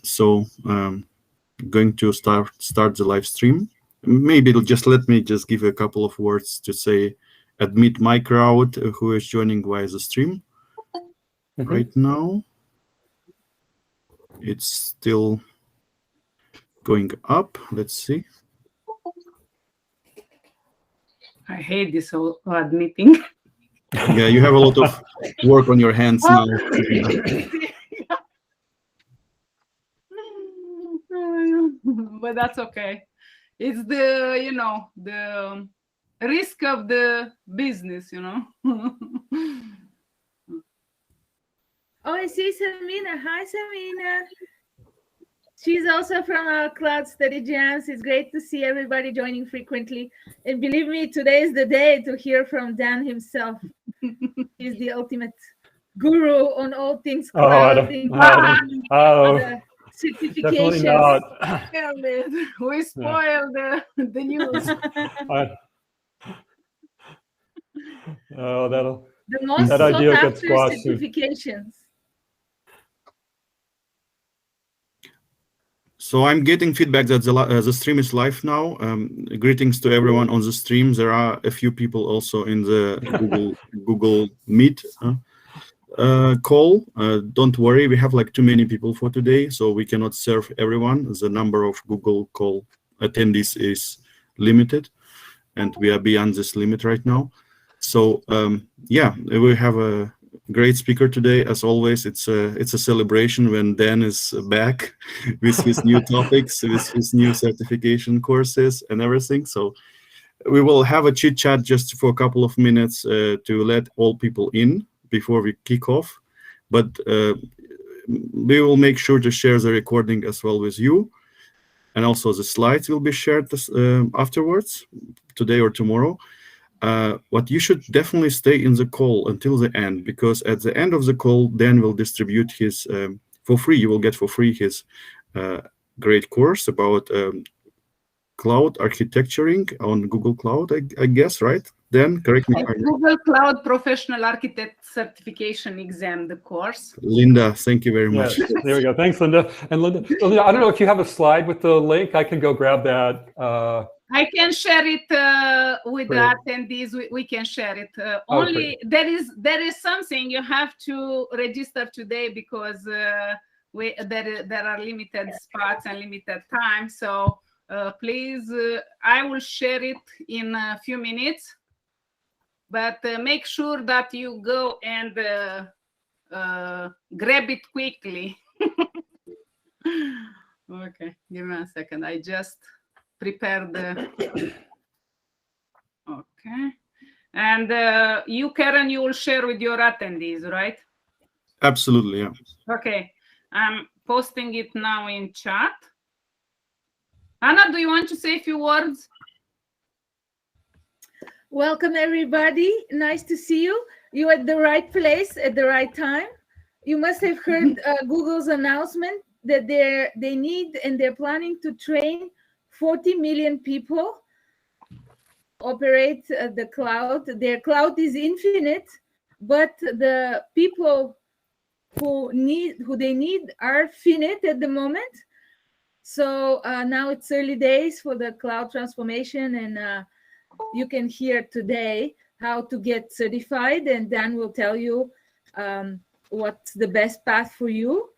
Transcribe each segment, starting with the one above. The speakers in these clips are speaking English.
so going to start the live stream. Maybe let me give a couple of words to say, admit my crowd who is joining via the stream. Right now. It's still going up. Let's see. I hate this whole admitting. Yeah, you have a lot of work on your hands now. But that's okay. It's the, the risk of the business, Oh, I see Samina. Hi, Samina. She's also from our Cloud Study Jams. It's great to see everybody joining frequently. And believe me, today is the day to hear from Dan himself. He's the ultimate guru on all things cloud. Definitely not. We spoiled the news. The most that idea gets sought-after certifications. So I'm getting feedback that the stream is live now. Greetings to everyone on the stream. There are a few people also in the Google Meet call. Don't worry, we have like too many people for today, so we cannot serve everyone. The number of Google call attendees is limited, and we are beyond this limit right now. So yeah, we have a great speaker today. As always, it's a celebration when Dan is back with his new topics, with his new certification courses and everything. So we will have a chit chat just for a couple of minutes to let all people in before we kick off. But we will make sure to share the recording as well with you. And also the slides will be shared afterwards, today or tomorrow. What you should definitely stay in the call until the end, because at the end of the call, Dan will distribute his, for free, you will get for free his great course about cloud architecturing on Google Cloud, I guess, right? Dan, correct me. Google Cloud Professional Architect Certification Exam, the course. Linda, thank you very much. Yes, there we go. Thanks, Linda. And Linda, I don't know if you have a slide with the link. I can go grab that. I can share it with the attendees. We can share it. Only there is something you have to register today, because there are limited spots and limited time. So please, I will share it in a few minutes. But make sure that you go and grab it quickly. Okay, give me a second. I just prepared the. Okay, and you, Karen, you will share with your attendees, right? Absolutely, yeah. Okay, I'm posting it now in chat. Anna, do you want to say a few words? Welcome, everybody. Nice to see you. You're at the right place at the right time. You must have heard Google's announcement that they need and they're planning to train 40 million people operate the cloud. Their cloud is infinite, but the people who they need are finite at the moment. So now it's early days for the cloud transformation, and you can hear today how to get certified, and Dan will tell you what's the best path for you.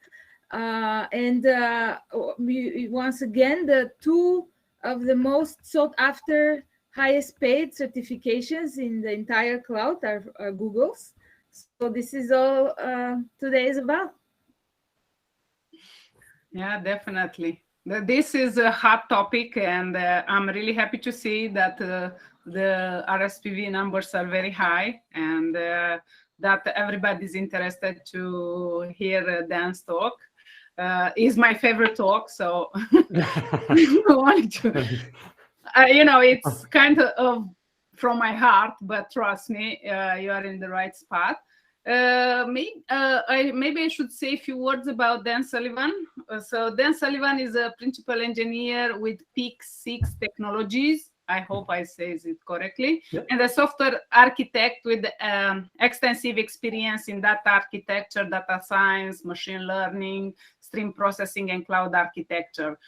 And once again, the two of the most sought after, highest paid certifications in the entire cloud are Google's. So this is all today is about. Yeah, definitely. This is a hot topic, and I'm really happy to see that the RSPV numbers are very high, and that everybody's interested to hear Dan's talk. Is my favorite talk, so I wanted to, it's kind of from my heart, but trust me, you are in the right spot. Maybe I should say a few words about Dan Sullivan. So Dan Sullivan is a principal engineer with Peak 6 Technologies. I hope I say it correctly. Yep. And a software architect with extensive experience in data architecture, data science, machine learning, stream processing and cloud architecture.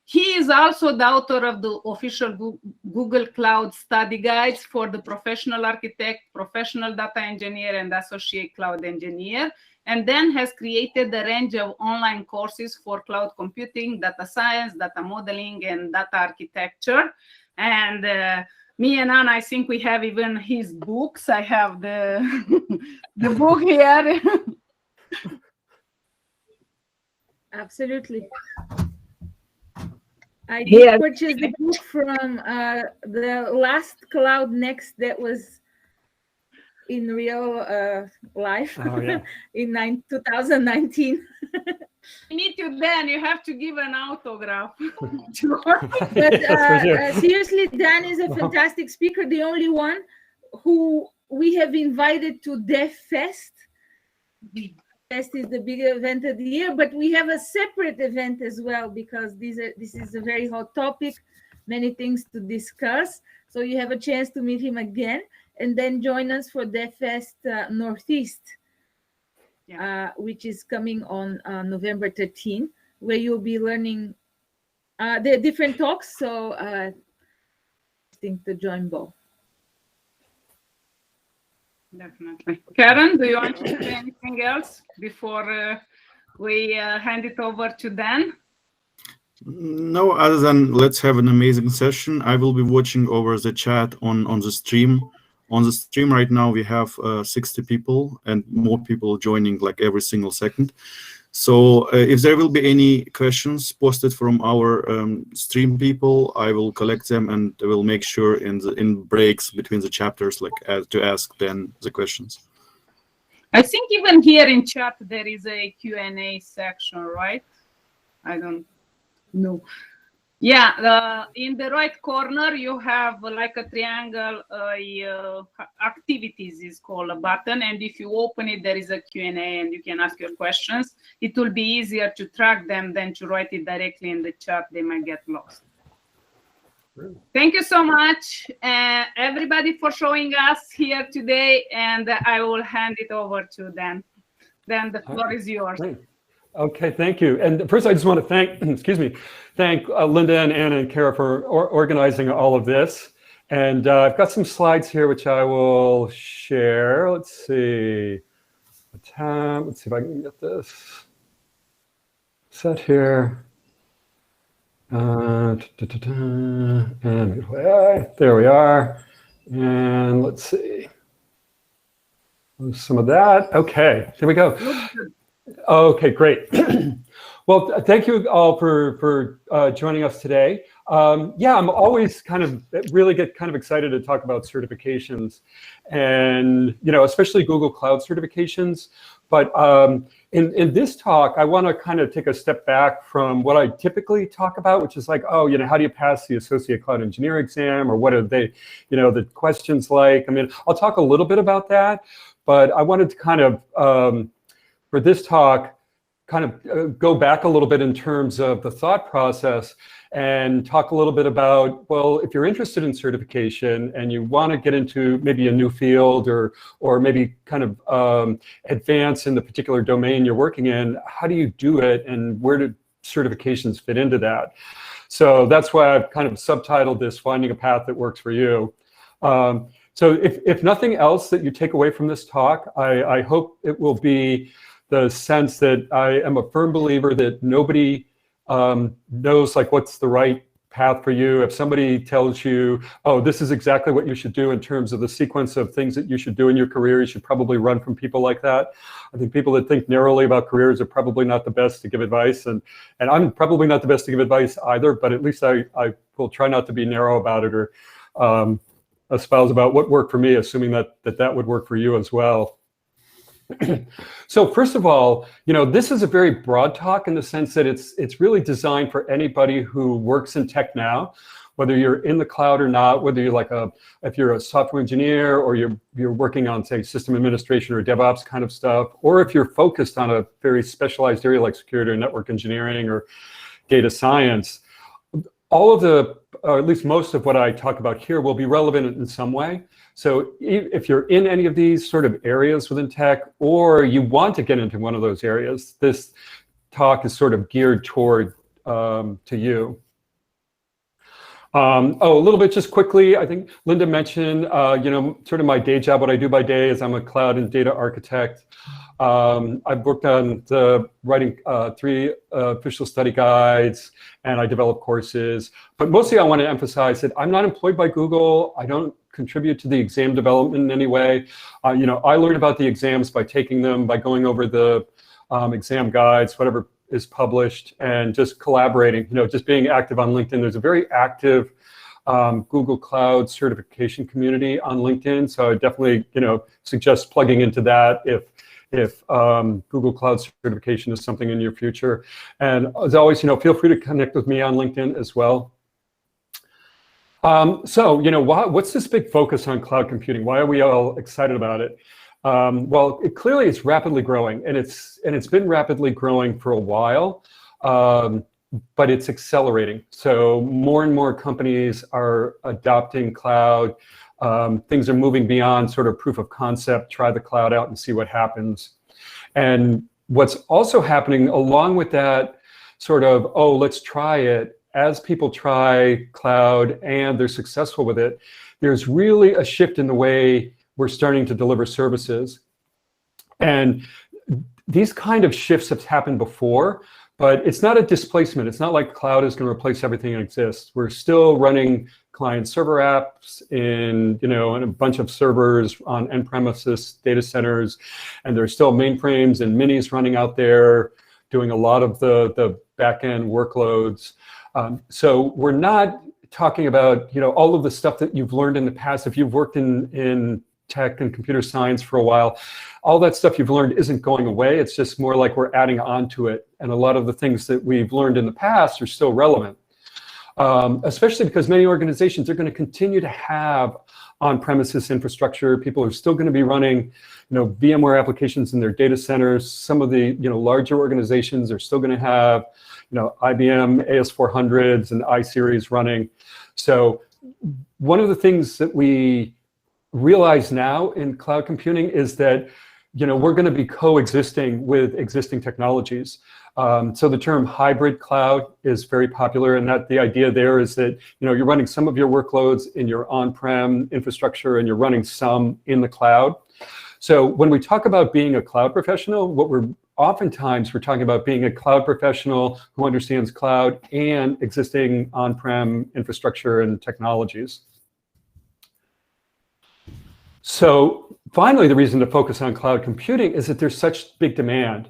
He is also the author of the official Google Cloud study guides for the professional architect, professional data engineer, and associate cloud engineer, and then has created a range of online courses for cloud computing, data science, data modeling, and data architecture. And me and Anna, I think we have even his books. I have the, the book here. Absolutely. I did purchase the book from the last Cloud Next that was in real life in 2019. Meet you then. You have to give an autograph. But seriously, Dan is a fantastic speaker. The only one who we have invited to Dev Fest. Fest is the big event of the year, but we have a separate event as well because this is a very hot topic, many things to discuss. So you have a chance to meet him again, and then join us for Dev Fest Northeast, which is coming on November 13, where you'll be learning the different talks. So I think to join both. Definitely. Karen, do you want to say anything else before we hand it over to Dan? No, other than let's have an amazing session. I will be watching over the chat on the stream. On the stream right now, we have 60 people and more people joining like every single second. So if there will be any questions posted from our stream people, I will collect them and will make sure in breaks between the chapters, like to ask then the questions. I think even here in chat there is a Q&A section, right? I don't know. Yeah, in the right corner you have like a triangle, activities is called a button, and if you open it there is a Q&A and you can ask your questions. It will be easier to track them than to write it directly in the chat. They might get lost. Thank you so much everybody for showing us here today, and I will hand it over to Dan. Dan, the floor is yours. Great. Okay, thank you. And first, I just want to thank, thank Linda and Anna and Kara for organizing all of this. And I've got some slides here, which I will share. Let's see. Let's see if I can get this set here. And there we are. And let's see. Some of that. Okay, here we go. Okay, great. Well, thank you all for joining us today. Yeah, I'm always really get excited to talk about certifications, and especially Google Cloud certifications. But in this talk, I want to take a step back from what I typically talk about, which is like, oh, how do you pass the Associate Cloud Engineer exam, or what are they, the questions like? I mean, I'll talk a little bit about that, but I wanted to for this talk, go back a little bit in terms of the thought process and talk a little bit about, well, if you're interested in certification and you want to get into maybe a new field or maybe advance in the particular domain you're working in, how do you do it and where do certifications fit into that? So that's why I've subtitled this, Finding a Path That Works for You. So if nothing else that you take away from this talk, I hope it will be the sense that I am a firm believer that nobody knows what's the right path for you. If somebody tells you, oh, this is exactly what you should do in terms of the sequence of things that you should do in your career, you should probably run from people like that. I think people that think narrowly about careers are probably not the best to give advice, and I'm probably not the best to give advice either, but at least I will try not to be narrow about it or espouse about what worked for me, assuming that would work for you as well. So first of all, this is a very broad talk in the sense that it's really designed for anybody who works in tech now, whether you're in the cloud or not, whether you're if you're a software engineer or you're working on, say, system administration or DevOps kind of stuff, or if you're focused on a very specialized area like security or network engineering or data science. All of or at least most of what I talk about here will be relevant in some way. So if you're in any of these sort of areas within tech, or you want to get into one of those areas, this talk is sort of geared toward to you. Oh, a little bit just quickly, I think Linda mentioned, you know, sort of my day job. What I do by day is I'm a cloud and data architect. I've worked on writing 3 official study guides, and I develop courses. But mostly I want to emphasize that I'm not employed by Google. I don't contribute to the exam development in any way. You know, I learn about the exams by taking them, by going over the exam guides, whatever is published, and just collaborating, you know, just being active on LinkedIn. There's a very active Google Cloud certification community on LinkedIn. So I definitely, you know, suggest plugging into that if Google Cloud certification is something in your future. And as always, you know, feel free to connect with me on LinkedIn as well. So, you know, what's this big focus on cloud computing? Why are we all excited about it? Well, clearly it's rapidly growing, and it's been rapidly growing for a while, but it's accelerating. So more and more companies are adopting cloud. Things are moving beyond sort of proof of concept, try the cloud out and see what happens. And what's also happening along with that sort of, oh, let's try it, as people try cloud and they're successful with it, there's really a shift in the way we're starting to deliver services. And these kind of shifts have happened before, but it's not a displacement. It's not like cloud is going to replace everything that exists. We're still running client server apps in, you know, and a bunch of servers on on-premises data centers, and there's still mainframes and minis running out there doing a lot of the back-end workloads. So we're not talking about, you know, all of the stuff that you've learned in the past. If you've worked in tech and computer science for a while, all that stuff you've learned isn't going away. It's just more like we're adding on to it. And a lot of the things that we've learned in the past are still relevant, especially because many organizations are going to continue to have on-premises infrastructure. People are still going to be running, you know, VMware applications in their data centers. Some of the, you know, larger organizations are still going to have, you know, IBM AS400s and iSeries running. So one of the things that we realize now in cloud computing is that, you know, we're going to be coexisting with existing technologies. So the term hybrid cloud is very popular, and that the idea there is that, you know, you're running some of your workloads in your on-prem infrastructure and you're running some in the cloud. So when we talk about being a cloud professional, oftentimes we're talking about being a cloud professional who understands cloud and existing on-prem infrastructure and technologies. So finally, the reason to focus on cloud computing is that there's such big demand.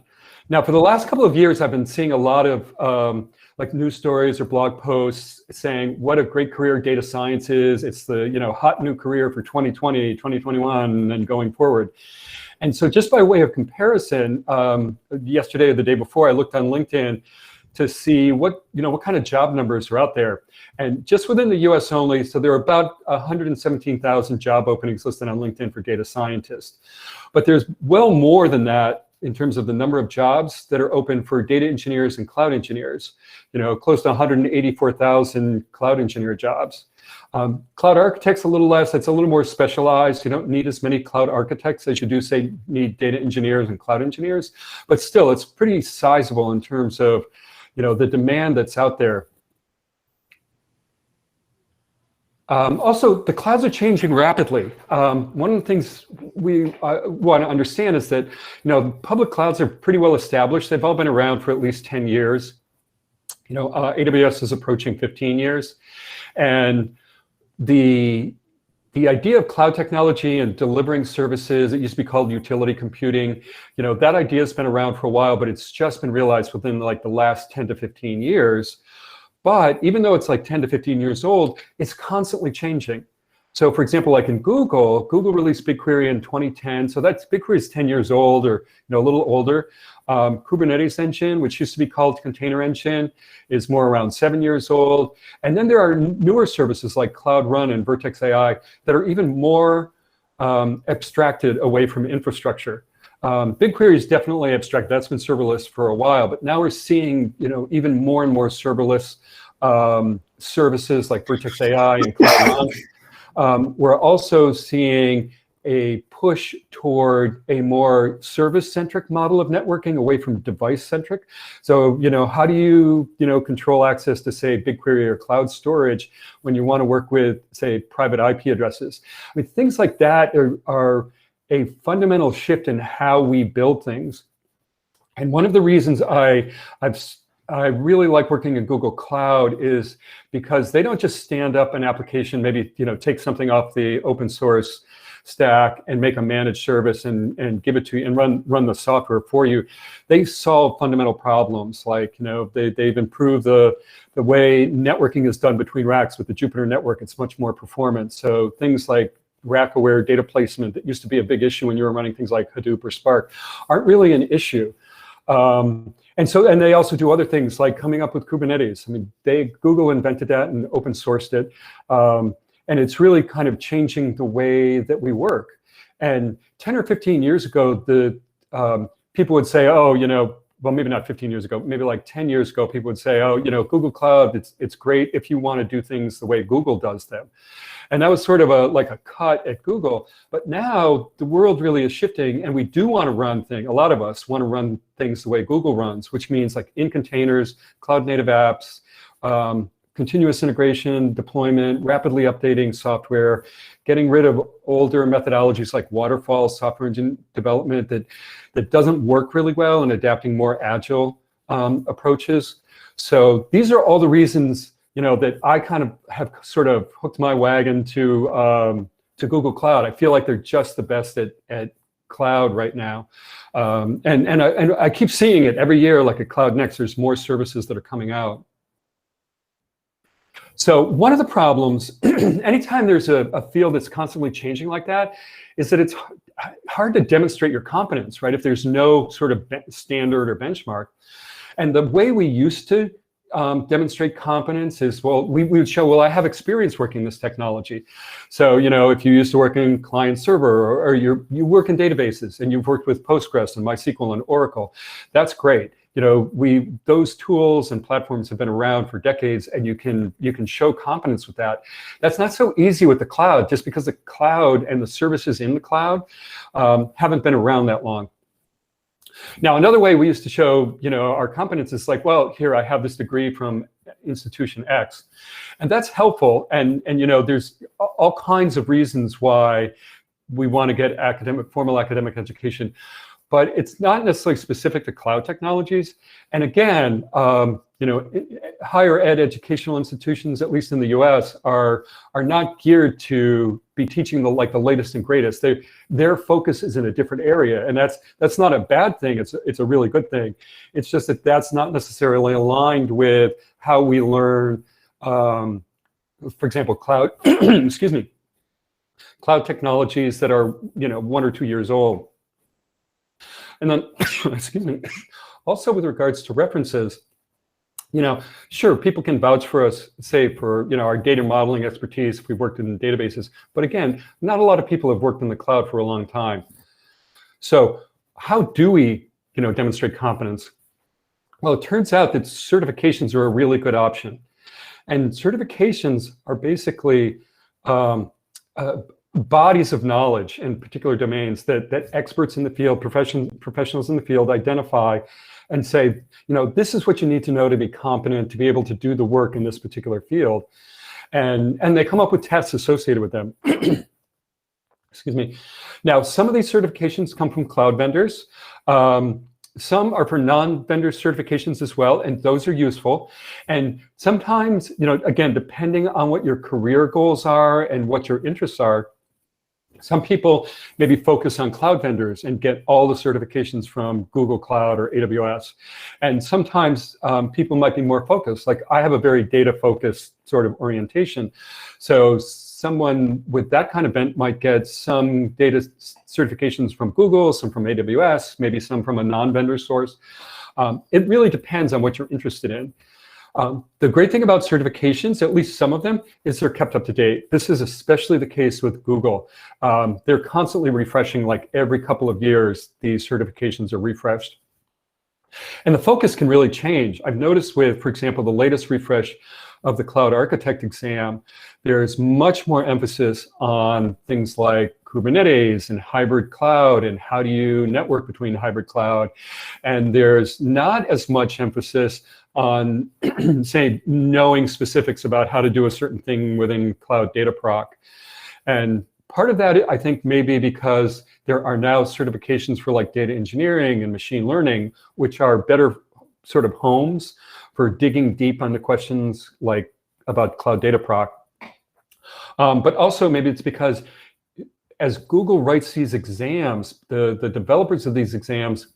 Now, for the last couple of years, I've been seeing a lot of like news stories or blog posts saying what a great career data science is. It's the, you know, hot new career for 2020, 2021, and going forward. And so just by way of comparison, yesterday or the day before, I looked on LinkedIn to see what kind of job numbers are out there. And just within the US only, so there are about 117,000 job openings listed on LinkedIn for data scientists. But there's well more than that in terms of the number of jobs that are open for data engineers and cloud engineers, you know, close to 184,000 cloud engineer jobs. Cloud architects a little less, it's a little more specialized. You don't need as many cloud architects as you do, say, need data engineers and cloud engineers, but still it's pretty sizable in terms of, you know, the demand that's out there. Also, the clouds are changing rapidly. One of the things we want to understand is that, you know, public clouds are pretty well established. They've all been around for at least 10 years. You know, AWS is approaching 15 years. And the idea of cloud technology and delivering services, it used to be called utility computing, you know, that idea has been around for a while, but it's just been realized within like the last 10 to 15 years. But even though it's like 10 to 15 years old, it's constantly changing. So for example, like in Google released BigQuery in 2010. So that's BigQuery is 10 years old, or, you know, a little older. Kubernetes engine, which used to be called Container Engine, is more around 7 years old. And then there are newer services like Cloud Run and Vertex AI that are even more abstracted away from infrastructure. BigQuery is definitely abstract. That's been serverless for a while, but now we're seeing, you know, even more and more serverless services like Vertex AI and Cloud Run. We're also seeing a push toward a more service-centric model of networking away from device-centric. So, how do you, control access to, say, BigQuery or cloud storage when you want to work with, say, private IP addresses? I mean, things like that are a fundamental shift in how we build things. And one of the reasons I really like working in Google Cloud is because they don't just stand up an application, maybe take something off the open source stack and make a managed service and give it to you and run the software for you. They solve fundamental problems, like they've improved the way networking is done between racks with the Jupyter network. It's much more performant. So things like rack-aware data placement that used to be a big issue when you were running things like Hadoop or Spark aren't really an issue. And they also do other things like coming up with Kubernetes. I mean, Google invented that and open sourced it. And it's really kind of changing the way that we work. And 10 or 15 years ago, people would say, oh, well, maybe not 15 years ago, maybe like 10 years ago, people would say, oh, Google Cloud, it's great if you want to do things the way Google does them. And that was sort of like a cut at Google. But now the world really is shifting, and we do want to run things. A lot of us want to run things the way Google runs, which means like in containers, cloud native apps, continuous integration, deployment, rapidly updating software, getting rid of older methodologies like waterfall software engine development that doesn't work really well, and adapting more agile approaches. So these are all the reasons that I kind of have sort of hooked my wagon to Google Cloud. I feel like they're just the best at cloud right now. And I keep seeing it every year, like at Cloud Next, there's more services that are coming out. So one of the problems, anytime there's a field that's constantly changing like that, is that it's hard to demonstrate your competence, right? If there's no sort of standard or benchmark. And the way we used to demonstrate competence is, well, we would show, well, I have experience working this technology. So, if you used to work in client server or you work in databases and you've worked with Postgres and MySQL and Oracle, that's great. Those tools and platforms have been around for decades, and you can show competence with that. That's not so easy with the cloud, just because the cloud and the services in the cloud haven't been around that long. Now, another way we used to show, our competence is like, well, here I have this degree from institution X, and that's helpful. And there's all kinds of reasons why we want to get formal academic education, but it's not necessarily specific to cloud technologies. And again, higher ed educational institutions, at least in the US, are not geared to be teaching the latest and greatest. Their focus is in a different area, and that's not a bad thing. It's a really good thing. It's just that that's not necessarily aligned with how we learn. For example, cloud, excuse me, cloud technologies that are 1 or 2 years old. And then, excuse me, also with regards to references, sure, people can vouch for us, say, for our data modeling expertise if we've worked in databases. But again, not a lot of people have worked in the cloud for a long time. So how do we, demonstrate competence? Well, it turns out that certifications are a really good option. And certifications are basically bodies of knowledge in particular domains that experts in the field, professionals in the field identify and say, this is what you need to know to be competent, to be able to do the work in this particular field. And they come up with tests associated with them. Excuse me. Now, some of these certifications come from cloud vendors. Some are for non-vendor certifications as well, and those are useful. And sometimes, again, depending on what your career goals are and what your interests are, some people maybe focus on cloud vendors and get all the certifications from Google Cloud or AWS. And sometimes people might be more focused. Like I have a very data-focused sort of orientation. So someone with that kind of bent might get some data certifications from Google, some from AWS, maybe some from a non-vendor source. It really depends on what you're interested in. The great thing about certifications, at least some of them, is they're kept up to date. This is especially the case with Google. They're constantly refreshing, like every couple of years, these certifications are refreshed. And the focus can really change. I've noticed with, for example, the latest refresh of the Cloud Architect exam, there's much more emphasis on things like Kubernetes and hybrid cloud and how do you network between hybrid cloud. And there's not as much emphasis on, say, knowing specifics about how to do a certain thing within Cloud Data Proc. And part of that, I think, may be because there are now certifications for like data engineering and machine learning, which are better sort of homes for digging deep on the questions like about Cloud Data Proc. But also maybe it's because as Google writes these exams, the developers of these exams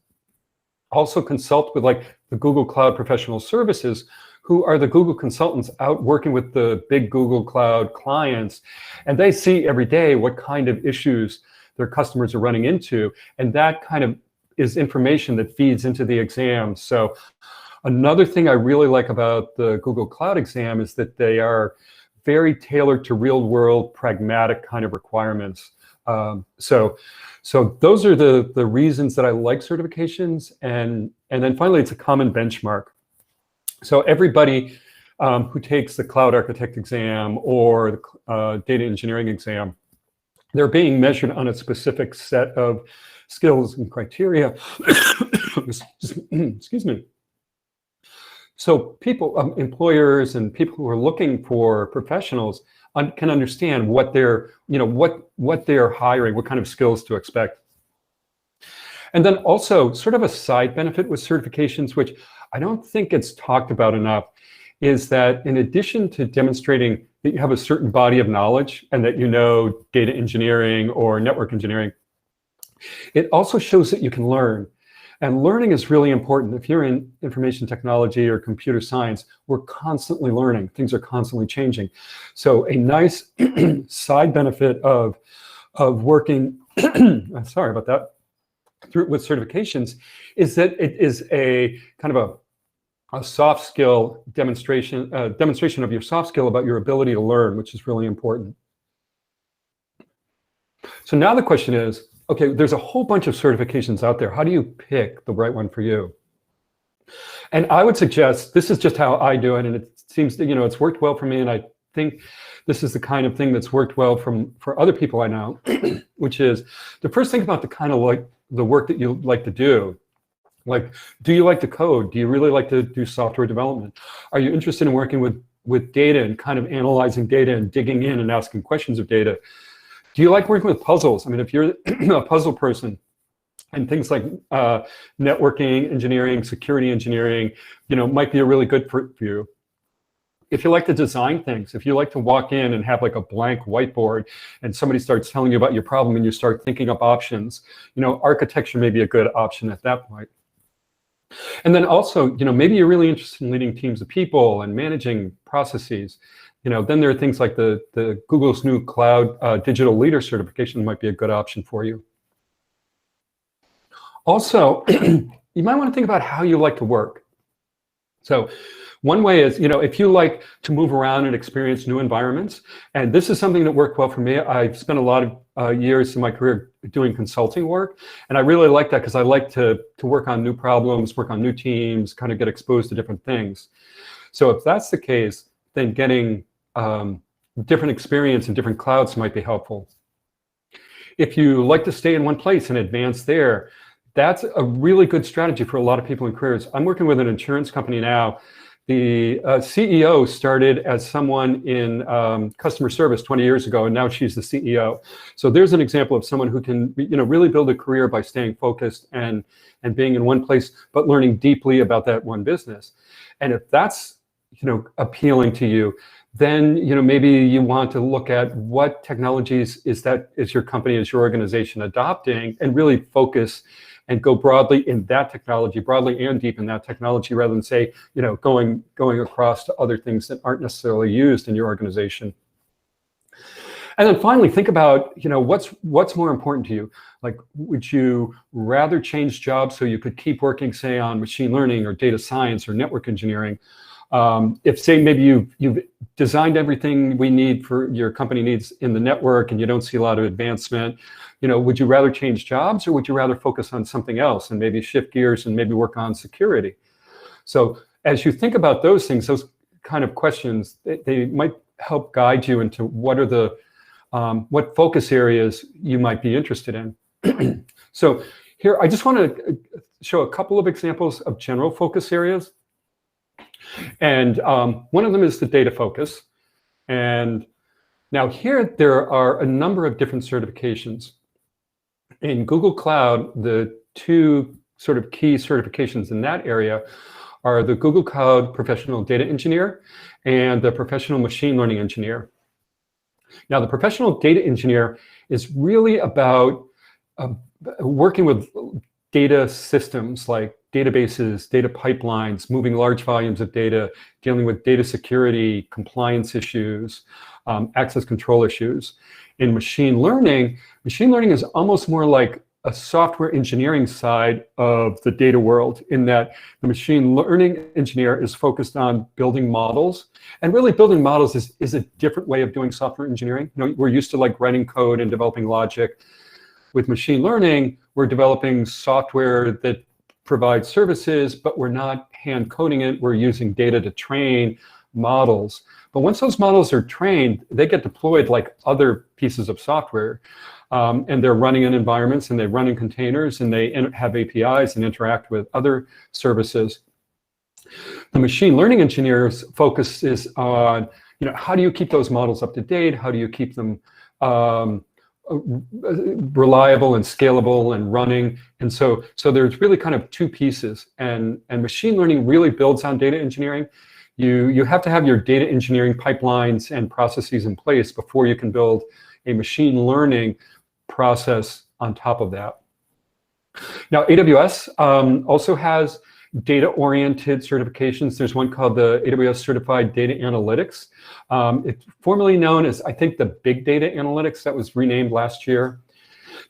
also consult with like the Google Cloud Professional Services, who are the Google consultants out working with the big Google Cloud clients. And they see every day what kind of issues their customers are running into. And that kind of is information that feeds into the exam. So another thing I really like about the Google Cloud exam is that they are very tailored to real world, pragmatic kind of requirements. So those are the reasons that I like certifications. And then finally, it's a common benchmark. So everybody who takes the Cloud Architect exam or the data engineering exam, they're being measured on a specific set of skills and criteria. Excuse me. So people, employers and people who are looking for professionals can understand what they're, what they're hiring, what kind of skills to expect. And then also sort of a side benefit with certifications, which I don't think it's talked about enough, is that in addition to demonstrating that you have a certain body of knowledge and that you know data engineering or network engineering, it also shows that you can learn. And learning is really important. If you're in information technology or computer science, we're constantly learning. Things are constantly changing. So a nice side benefit of working, sorry about that, with certifications is that it is a kind of a soft skill demonstration of your soft skill about your ability to learn, which is really important. So now the question is, okay, there's a whole bunch of certifications out there. How do you pick the right one for you? And I would suggest, this is just how I do it, and it seems that, it's worked well for me, and I think this is the kind of thing that's worked well for other people I know, which is the first thing about the kind of like the work that you like to do. Like, do you like to code? Do you really like to do software development? Are you interested in working with data and kind of analyzing data and digging in and asking questions of data? Do you like working with puzzles? I mean, if you're a puzzle person and things like networking engineering, security engineering, might be a really good for you. If you like to design things, if you like to walk in and have like a blank whiteboard and somebody starts telling you about your problem and you start thinking up options, architecture may be a good option at that point. And then also, maybe you're really interested in leading teams of people and managing processes. Then there are things like the Google's new Cloud Digital Leader certification might be a good option for you. Also, you might want to think about how you like to work. So one way is, if you like to move around and experience new environments, and this is something that worked well for me. I've spent a lot of years in my career doing consulting work, and I really like that because I like to work on new problems, work on new teams, kind of get exposed to different things. So if that's the case, then getting different experience in different clouds might be helpful. If you like to stay in one place and advance there, that's a really good strategy for a lot of people in careers. I'm working with an insurance company now. The CEO started as someone in customer service 20 years ago, and now she's the CEO. So there's an example of someone who can, really build a career by staying focused and being in one place, but learning deeply about that one business. And if that's, appealing to you, then, maybe you want to look at what technologies is your company, is your organization adopting, and really focus and go broadly in that technology, broadly and deep in that technology, rather than say, going across to other things that aren't necessarily used in your organization. And then finally, think about, what's more important to you? Like, would you rather change jobs so you could keep working, say, on machine learning or data science or network engineering? If, say, maybe you've designed everything we need for your company needs in the network and you don't see a lot of advancement, would you rather change jobs, or would you rather focus on something else and maybe shift gears and maybe work on security? So as you think about those things, those kind of questions, they might help guide you into what are the what focus areas you might be interested in. So here, I just want to show a couple of examples of general focus areas. And one of them is the data focus. And now here, there are a number of different certifications. In Google Cloud, the two sort of key certifications in that area are the Google Cloud Professional Data Engineer and the Professional Machine Learning Engineer. Now, the Professional Data Engineer is really about working with data systems like databases, data pipelines, moving large volumes of data, dealing with data security, compliance issues, access control issues. In machine learning is almost more like a software engineering side of the data world, in that the machine learning engineer is focused on building models. And really building models is a different way of doing software engineering. You know, we're used to like writing code and developing logic. With machine learning, we're developing software that provides services, but we're not hand coding it. We're using data to train models. But once those models are trained, they get deployed like other pieces of software. And they're running in environments, and they run in containers, and they have APIs and interact with other services. The machine learning engineer's focus is on, you know, how do you keep those models up to date? How do you keep them reliable and scalable and running? And so there's really kind of two pieces. And machine learning really builds on data engineering. You have to have your data engineering pipelines and processes in place before you can build a machine learning process on top of that. Now, AWS also has data-oriented certifications. There's one called the AWS Certified Data Analytics. It's formerly known as, I think, the Big Data Analytics, that was renamed last year.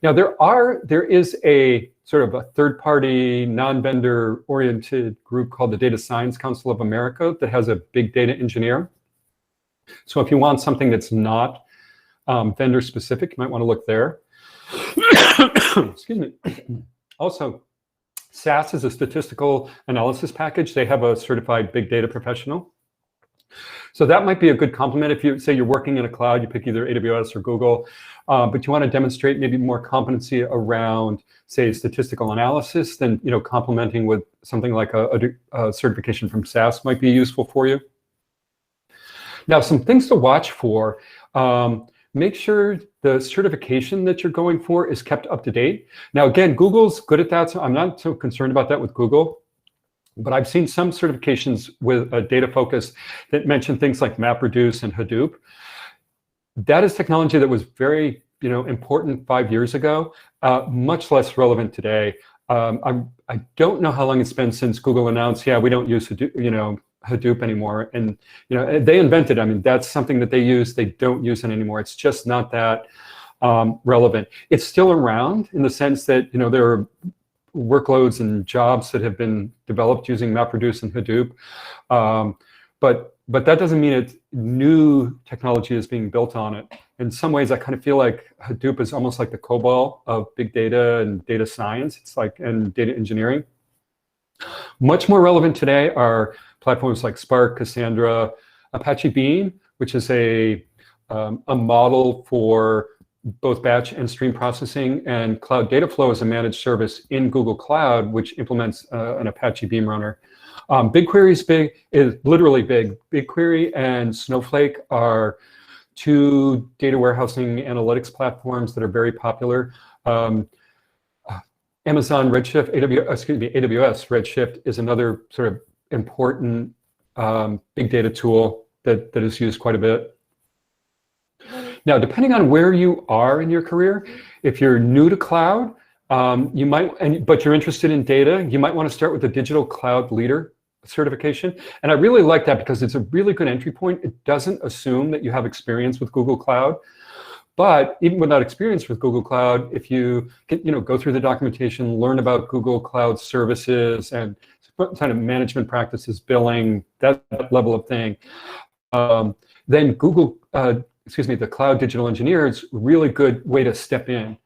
Now, there is a sort of a third-party, non-vendor oriented group called the Data Science Council of America that has a big data engineer. So if you want something that's not vendor specific, you might want to look there. Excuse me. Also, SAS is a statistical analysis package. They have a certified big data professional. So that might be a good complement. If you say you're working in a cloud, you pick either AWS or Google, but you want to demonstrate maybe more competency around, say, statistical analysis, then, you know, complementing with something like a certification from SAS might be useful for you. Now, some things to watch for. Make sure the certification that you're going for is kept up to date. Now, again, Google's good at that, so I'm not so concerned about that with Google. But I've seen some certifications with a data focus that mention things like MapReduce and Hadoop. That is technology that was very, you know, important 5 years ago, much less relevant today. I don't know how long it's been since Google announced, yeah, we don't use Hadoop, you know, Hadoop anymore. And, you know, they invented, I mean, that's something that they use. They don't use it anymore. It's just not that relevant. It's still around in the sense that, you know, there are workloads and jobs that have been developed using MapReduce and Hadoop. But that doesn't mean it's new technology is being built on it. In some ways, I kind of feel like Hadoop is almost like the COBOL of big data and data science. It's like, and data engineering. Much more relevant today are platforms like Spark, Cassandra, Apache Beam, which is a model for both batch and stream processing, and Cloud Dataflow is a managed service in Google Cloud, which implements an Apache Beam runner. BigQuery is literally big. BigQuery and Snowflake are two data warehousing analytics platforms that are very popular. Amazon Redshift, AWS Redshift is another sort of important big data tool that is used quite a bit. Now, depending on where you are in your career, if you're new to cloud, you might, but you're interested in data, you might want to start with the Digital Cloud Leader certification. And I really like that because it's a really good entry point. It doesn't assume that you have experience with Google Cloud. But even without experience with Google Cloud, if you can, you know, go through the documentation, learn about Google Cloud services and kind of management practices, billing, that level of thing, then the Cloud Digital Engineer is a really good way to step in.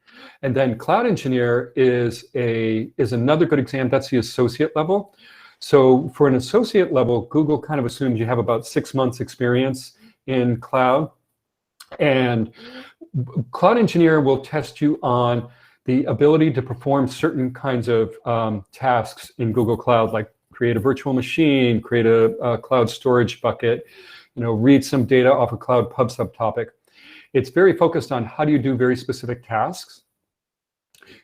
And then Cloud Engineer is another good exam. That's the associate level. So for an associate level, Google kind of assumes you have about 6 months experience in cloud. And Cloud Engineer will test you on the ability to perform certain kinds of tasks in Google Cloud, like create a virtual machine, create a cloud storage bucket, read some data off a Cloud Pub subtopic. It's very focused on how do you do very specific tasks.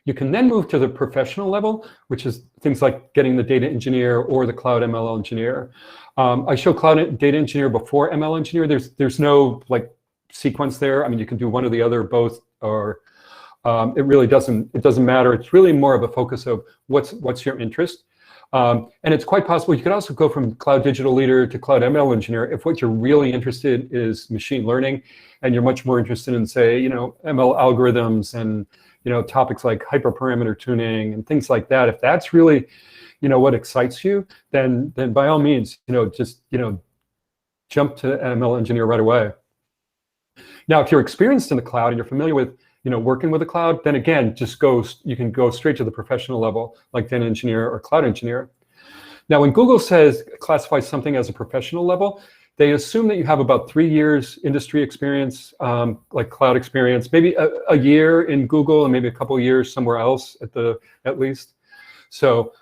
You can then move to the professional level, which is things like getting the data engineer or the cloud ML engineer. I show cloud data engineer before ML engineer. There's no sequence there. I mean, you can do one or the other, both, or it really doesn't matter. It's really more of a focus of what's your interest. And it's quite possible you could also go from cloud digital leader to cloud ML engineer if what you're really interested in is machine learning, and you're much more interested in, say, ML algorithms and topics like hyperparameter tuning and things like that. If that's really what excites you, then by all means, just jump to ML engineer right away. Now, if you're experienced in the cloud and you're familiar with working with the cloud, then again, you can go straight to the professional level, like data engineer or cloud engineer. Now, when Google classifies something as a professional level, they assume that you have about 3 years industry experience, like cloud experience, maybe a year in Google and maybe a couple of years somewhere else at least. So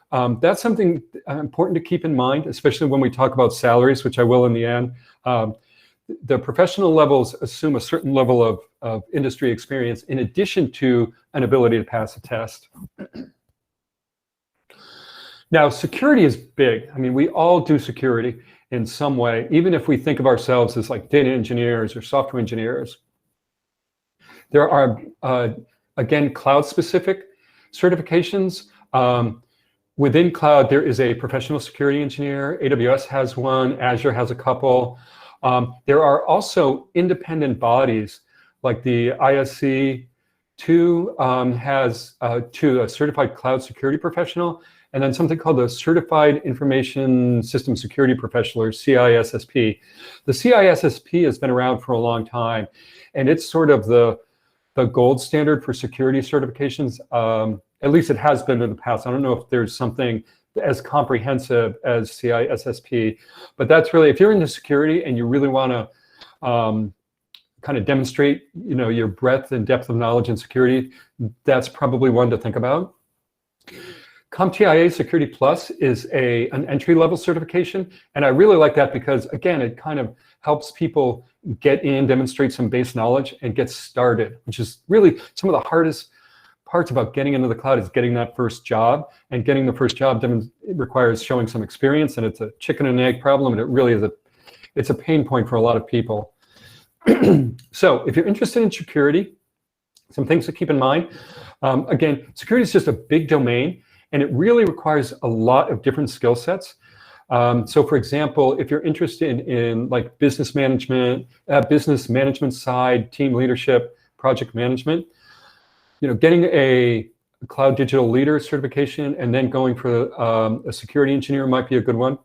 that's something important to keep in mind, especially when we talk about salaries, which I will in the end. The professional levels assume a certain level of industry experience in addition to an ability to pass a test. Now, security is big. I mean, we all do security in some way, even if we think of ourselves as like data engineers or software engineers. There are, again, cloud-specific certifications. Within cloud, there is a professional security engineer. AWS has one. Azure has a couple. There are also independent bodies, like the ISC2 has a certified cloud security professional, and then something called the Certified Information System Security Professional, or CISSP. The CISSP has been around for a long time, and it's sort of the gold standard for security certifications. At least it has been in the past. I don't know if there's something as comprehensive as CISSP, but that's really, if you're into security and you really want to kind of demonstrate, your breadth and depth of knowledge in security, that's probably one to think about. CompTIA Security Plus is an entry-level certification, and I really like that because, again, it kind of helps people get in, demonstrate some base knowledge, and get started, which is really some of the hardest parts about getting into the cloud is getting that first job, and getting the first job requires showing some experience, and it's a chicken and egg problem, and it really is it's a pain point for a lot of people. So if you're interested in security, some things to keep in mind. Again, security is just a big domain, and it really requires a lot of different skill sets. So for example, if you're interested in like business management side, team leadership, project management, getting a cloud digital leader certification and then going for a security engineer might be a good one.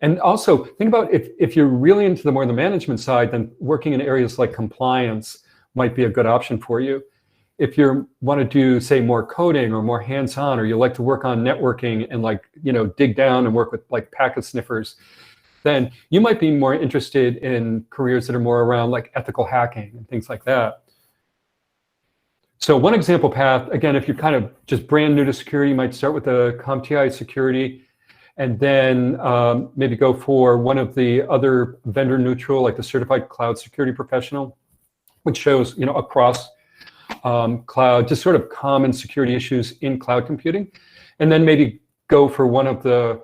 And also think about if you're really into the management side, then working in areas like compliance might be a good option for you. If you want to do, say, more coding or more hands-on, or you like to work on networking and dig down and work with like packet sniffers, then you might be more interested in careers that are more around like ethical hacking and things like that. So one example path, again, if you're kind of just brand new to security, you might start with the CompTIA security, and then maybe go for one of the other vendor neutral, like the Certified Cloud Security Professional, which shows across cloud, just sort of common security issues in cloud computing, and then maybe go for one of the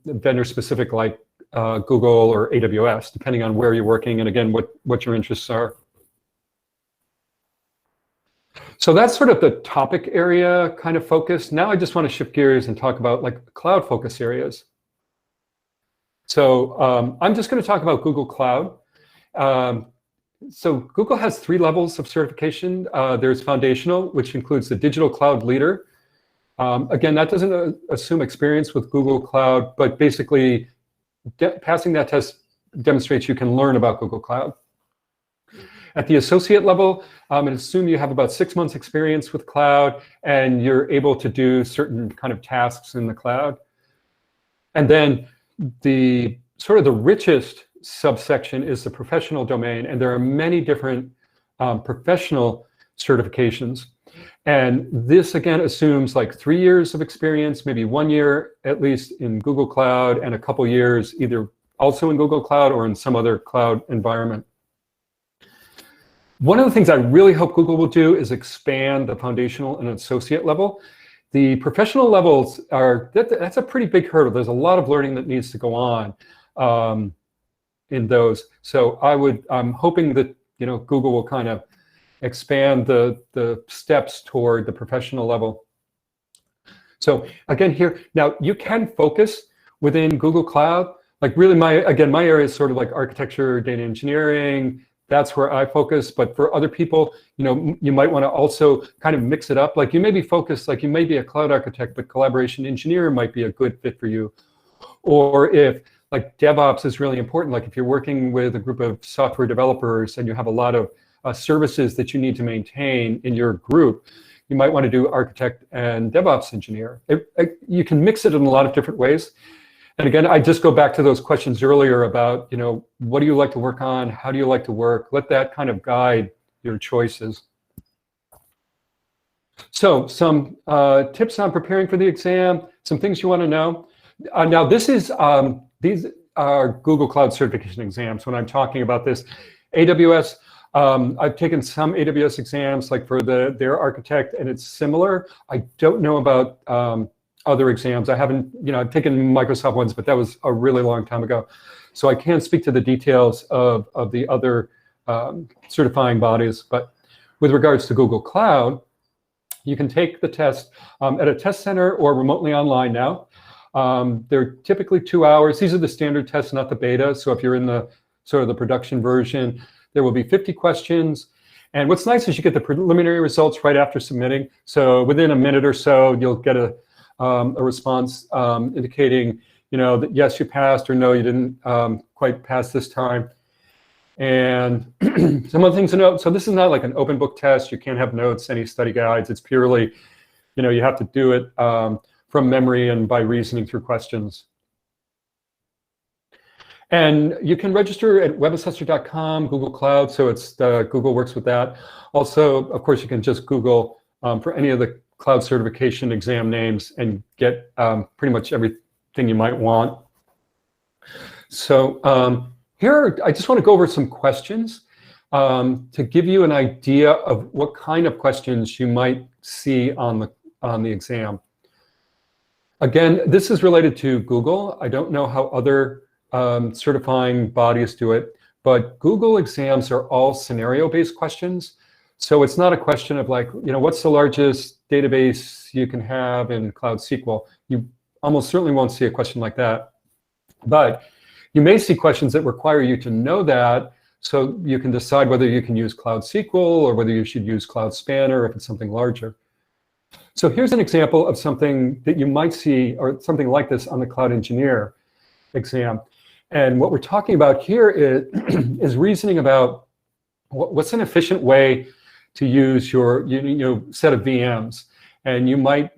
vendor specific, like Google or AWS, depending on where you're working and again what your interests are. So that's sort of the topic area kind of focus. Now I just want to shift gears and talk about like cloud focus areas. So I'm just going to talk about Google Cloud. So Google has 3 levels of certification. There's foundational, which includes the digital cloud leader. Again, that doesn't assume experience with Google Cloud, but basically passing that test demonstrates you can learn about Google Cloud. At the associate level, and assume you have about 6 months experience with cloud and you're able to do certain kind of tasks in the cloud. And then the sort of the richest subsection is the professional domain, and there are many different professional certifications. And this again assumes like 3 years of experience, maybe 1 year at least in Google Cloud, and a couple years either also in Google Cloud or in some other cloud environment. One of the things I really hope Google will do is expand the foundational and associate level. The professional levels are, that's a pretty big hurdle. There's a lot of learning that needs to go on in those. So I'm hoping that, you know, Google will kind of expand the steps toward the professional level. So again here, now you can focus within Google Cloud. Like really my area is sort of like architecture, data engineering. That's where I focus, but for other people, you know, you might want to also kind of mix it up. Like you may be focused, like you may be a cloud architect, but collaboration engineer might be a good fit for you. Or if like DevOps is really important, like if you're working with a group of software developers and you have a lot of services that you need to maintain in your group, you might want to do architect and DevOps engineer. You can mix it in a lot of different ways. And again, I just go back to those questions earlier about, you know, what do you like to work on? How do you like to work? Let that kind of guide your choices. So some tips on preparing for the exam, some things you want to know. Now this is, these are Google Cloud certification exams. When I'm talking about this, AWS, I've taken some AWS exams like for their architect, and it's similar. I don't know about other exams. I haven't, you know, I've taken Microsoft ones, but that was a really long time ago. So I can't speak to the details of the other certifying bodies. But with regards to Google Cloud, you can take the test at a test center or remotely online now. They're typically 2 hours. These are the standard tests, not the beta. So if you're in the sort of the production version, there will be 50 questions. And what's nice is you get the preliminary results right after submitting. So within a minute or so, you'll get a response indicating, you know, that yes, you passed, or no, you didn't quite pass this time. And some other things to note, so this is not like an open book test. You can't have notes, any study guides. It's purely, you know, you have to do it from memory and by reasoning through questions. And you can register at webassessor.com, Google Cloud, so it's Google works with that. Also, of course, you can just Google for any of the cloud certification exam names and get pretty much everything you might want. So here, I just want to go over some questions to give you an idea of what kind of questions you might see on the exam. Again, this is related to Google. I don't know how other certifying bodies do it, but Google exams are all scenario-based questions. So it's not a question of like, you know, what's the largest database you can have in Cloud SQL? You almost certainly won't see a question like that. But you may see questions that require you to know that, so you can decide whether you can use Cloud SQL or whether you should use Cloud Spanner if it's something larger. So here's an example of something that you might see, or something like this on the Cloud Engineer exam. And what we're talking about here is reasoning about what's an efficient way to use your set of VMs. And you might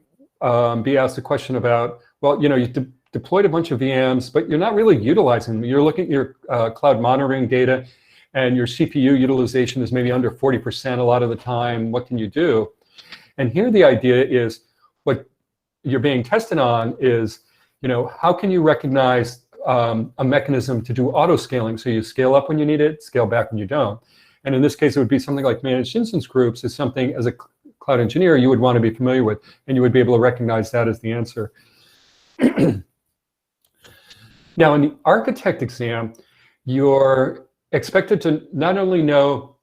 be asked a question about, well, you know, you deployed a bunch of VMs, but you're not really utilizing them. You're looking at your cloud monitoring data, and your CPU utilization is maybe under 40% a lot of the time. What can you do? And here the idea is, what you're being tested on is, you know, how can you recognize a mechanism to do auto scaling? So you scale up when you need it, scale back when you don't. And in this case, it would be something like managed instance groups is something as a cloud engineer you would want to be familiar with, and you would be able to recognize that as the answer. Now, in the architect exam, you're expected to not only know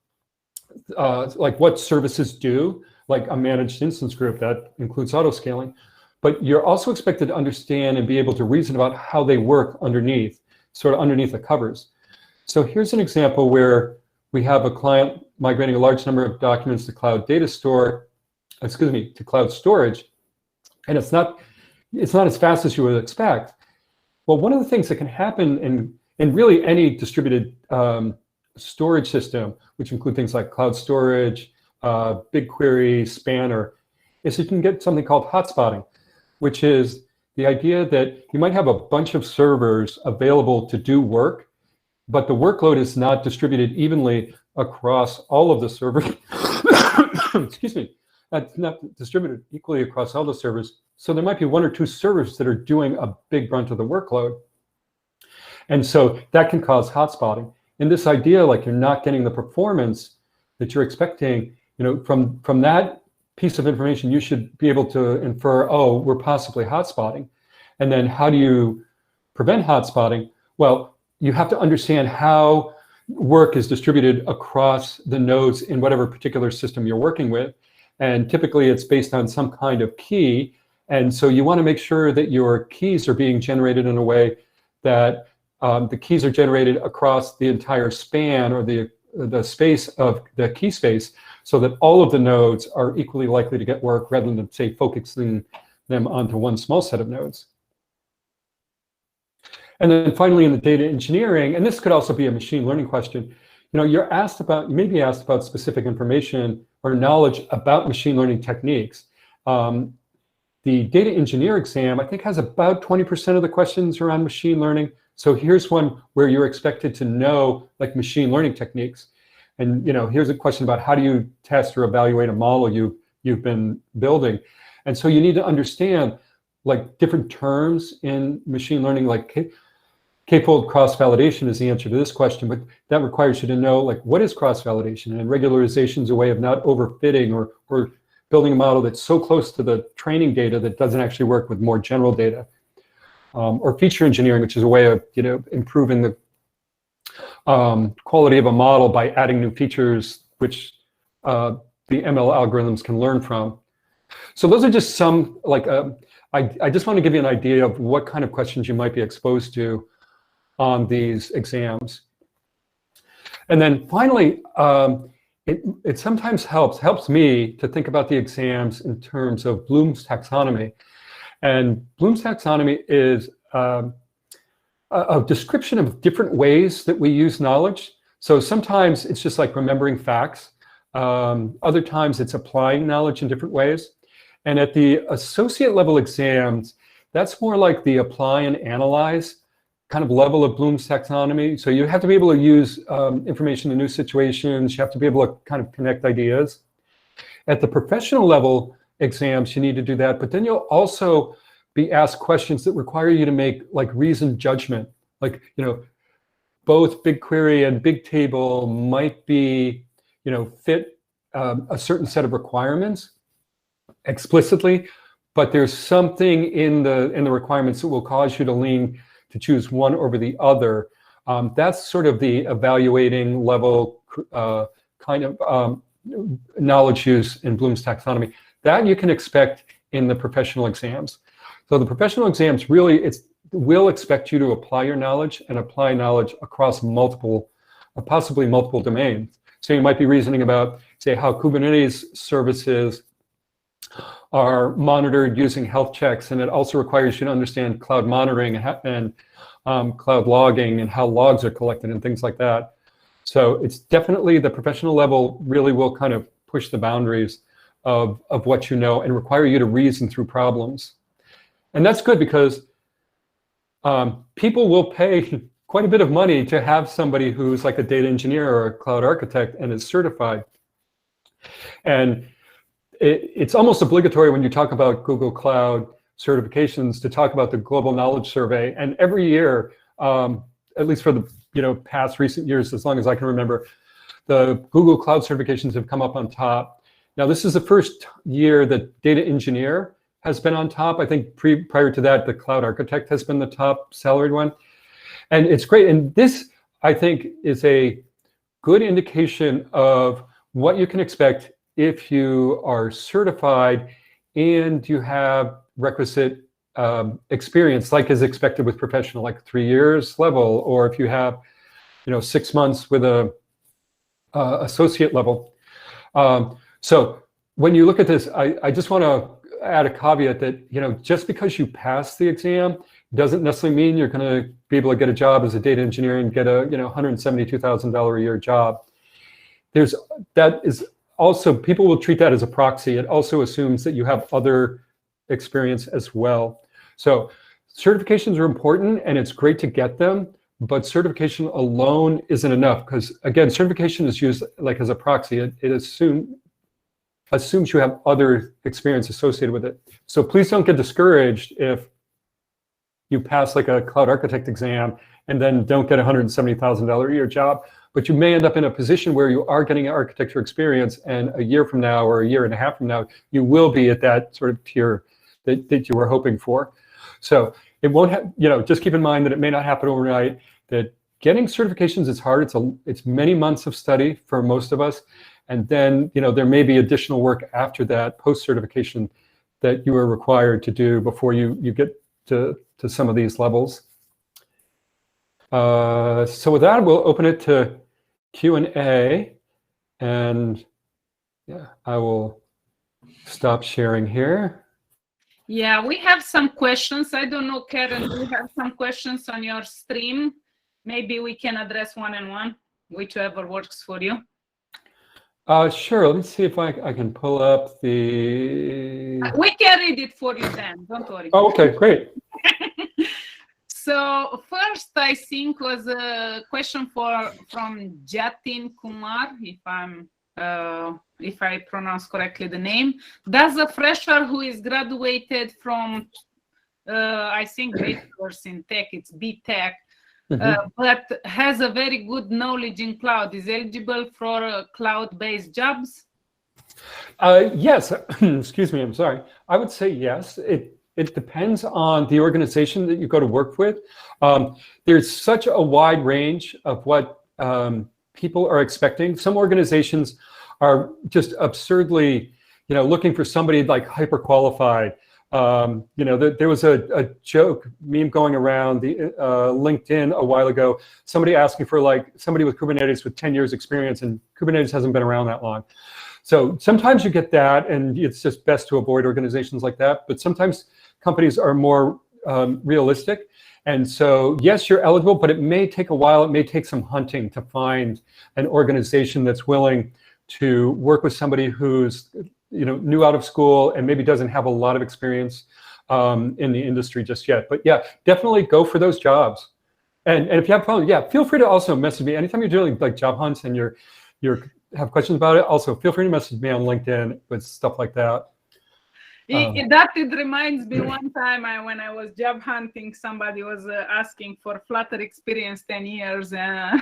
like what services do, like a managed instance group that includes auto scaling, but you're also expected to understand and be able to reason about how they work underneath, sort of underneath the covers. So here's an example where we have a client migrating a large number of documents to cloud data store, to cloud storage, and it's not as fast as you would expect. Well, one of the things that can happen in really any distributed storage system, which include things like cloud storage, BigQuery, Spanner, is you can get something called hotspotting, which is the idea that you might have a bunch of servers available to do work, but the workload is not distributed evenly across all of the servers. Excuse me. That's not distributed equally across all the servers. So there might be one or two servers that are doing a big brunt of the workload. And so that can cause hotspotting. And this idea, like you're not getting the performance that you're expecting, from that piece of information, you should be able to infer, oh, we're possibly hotspotting. And then how do you prevent hotspotting? Well, you have to understand how work is distributed across the nodes in whatever particular system you're working with. And typically it's based on some kind of key. And so you want to make sure that your keys are being generated in a way that the keys are generated across the entire span or the space of the key space, so that all of the nodes are equally likely to get work rather than, say, focusing them onto one small set of nodes. And then finally, in the data engineering, and this could also be a machine learning question, you may be asked about specific information or knowledge about machine learning techniques. The data engineer exam, I think, has about 20% of the questions around machine learning. So here's one where you're expected to know like machine learning techniques. And here's a question about how do you test or evaluate a model you've been building. And so you need to understand like different terms in machine learning, like k-fold cross-validation is the answer to this question, but that requires you to know like what is cross-validation, and regularization is a way of not overfitting or building a model that's so close to the training data that doesn't actually work with more general data. Or feature engineering, which is a way of improving the quality of a model by adding new features which the ML algorithms can learn from. So those are just some, I just want to give you an idea of what kind of questions you might be exposed to on these exams. And then finally, it sometimes helps me to think about the exams in terms of Bloom's taxonomy. And Bloom's taxonomy is a description of different ways that we use knowledge. So sometimes it's just like remembering facts. Other times it's applying knowledge in different ways. And at the associate level exams, that's more like the apply and analyze kind of level of Bloom's taxonomy. So you have to be able to use information in new situations. You have to be able to kind of connect ideas. At the professional level exams, you need to do that, but then you'll also be asked questions that require you to make like reasoned judgment. Like, both BigQuery and Bigtable might be, fit a certain set of requirements explicitly, but there's something in the requirements that will cause you to lean to choose one over the other. That's sort of the evaluating level kind of knowledge use in Bloom's taxonomy. That you can expect in the professional exams. So the professional exams really will expect you to apply your knowledge and apply knowledge across multiple, possibly multiple domains. So you might be reasoning about, say, how Kubernetes services are monitored using health checks, and it also requires you to understand cloud monitoring and cloud logging and how logs are collected and things like that. So it's definitely the professional level really will kind of push the boundaries of what you know and require you to reason through problems. And that's good because people will pay quite a bit of money to have somebody who's like a data engineer or a cloud architect and is certified. And it's almost obligatory when you talk about Google Cloud certifications to talk about the Global Knowledge Survey. And every year, at least for the past recent years, as long as I can remember, the Google Cloud certifications have come up on top. Now, this is the first year that data engineer has been on top. I think prior to that, the cloud architect has been the top salaried one. And it's great. And this, I think, is a good indication of what you can expect if you are certified and you have requisite experience, like is expected with professional, like 3 years level, or if you have 6 months with a associate level. So when you look at this, I just want to add a caveat that just because you pass the exam doesn't necessarily mean you're going to be able to get a job as a data engineer and get a $172,000 a year job. That is also, people will treat that as a proxy. It also assumes that you have other experience as well. So certifications are important, and it's great to get them, but certification alone isn't enough, because again, certification is used like as a proxy. It assumes you have other experience associated with it. So please don't get discouraged if you pass like a cloud architect exam and then don't get a $170,000 a year job, but you may end up in a position where you are getting architecture experience, and a year from now or a year and a half from now, you will be at that sort of tier that you were hoping for. So it won't have, just keep in mind that it may not happen overnight, that getting certifications is hard. It's many months of study for most of us. And then, there may be additional work after that, post-certification, that you are required to do before you get to some of these levels. So with that, we'll open it to Q&A. And yeah, I will stop sharing here. Yeah, we have some questions. I don't know, Karen, do you have some questions on your stream? Maybe we can address one-on-one, whichever works for you. Sure. Let me see if I can pull up the... We can read it for you then, don't worry. Oh, okay, great. So first, I think was a question from Jatin Kumar, if I pronounce correctly the name. Does a fresher who is graduated from, I think, bachelor's in tech, it's B.Tech, but has a very good knowledge in cloud, is eligible for cloud-based jobs? Yes. Excuse me, I'm sorry. I would say yes. It depends on the organization that you go to work with. There's such a wide range of what people are expecting. Some organizations are just absurdly, looking for somebody like hyper qualified. There was a joke meme going around the LinkedIn a while ago. Somebody asking for like somebody with Kubernetes with 10 years experience, and Kubernetes hasn't been around that long. So sometimes you get that, and it's just best to avoid organizations like that. But sometimes companies are more realistic. And so, yes, you're eligible, but it may take a while. It may take some hunting to find an organization that's willing to work with somebody who's new out of school and maybe doesn't have a lot of experience in the industry just yet. But yeah, definitely go for those jobs. And if you have problems, yeah, feel free to also message me. Anytime you're doing like job hunts and you have questions about it, also feel free to message me on LinkedIn with stuff like that. It reminds me one time when I was job hunting, somebody was asking for Flutter experience 10 years and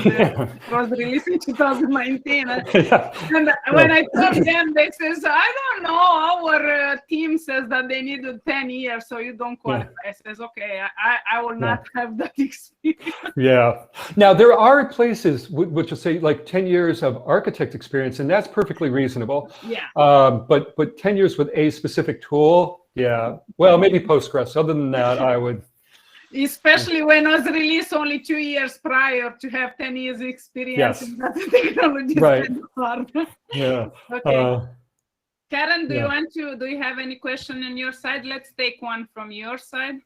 it was released in 2019. And when I told them, they says, I don't know, our team says that they needed 10 years, so you don't qualify. I says, okay, I will not have that experience. Yeah. Now, there are places which will say like 10 years of architect experience, and that's perfectly reasonable. Yeah. But 10 years with a specific tool, yeah. Well, maybe Postgres. Other than that, I would. Especially when it was released only 2 years prior, to have 10 years experience in that technology. Right. Is hard. Yeah. Okay. Karen, do you have any question on your side? Let's take one from your side.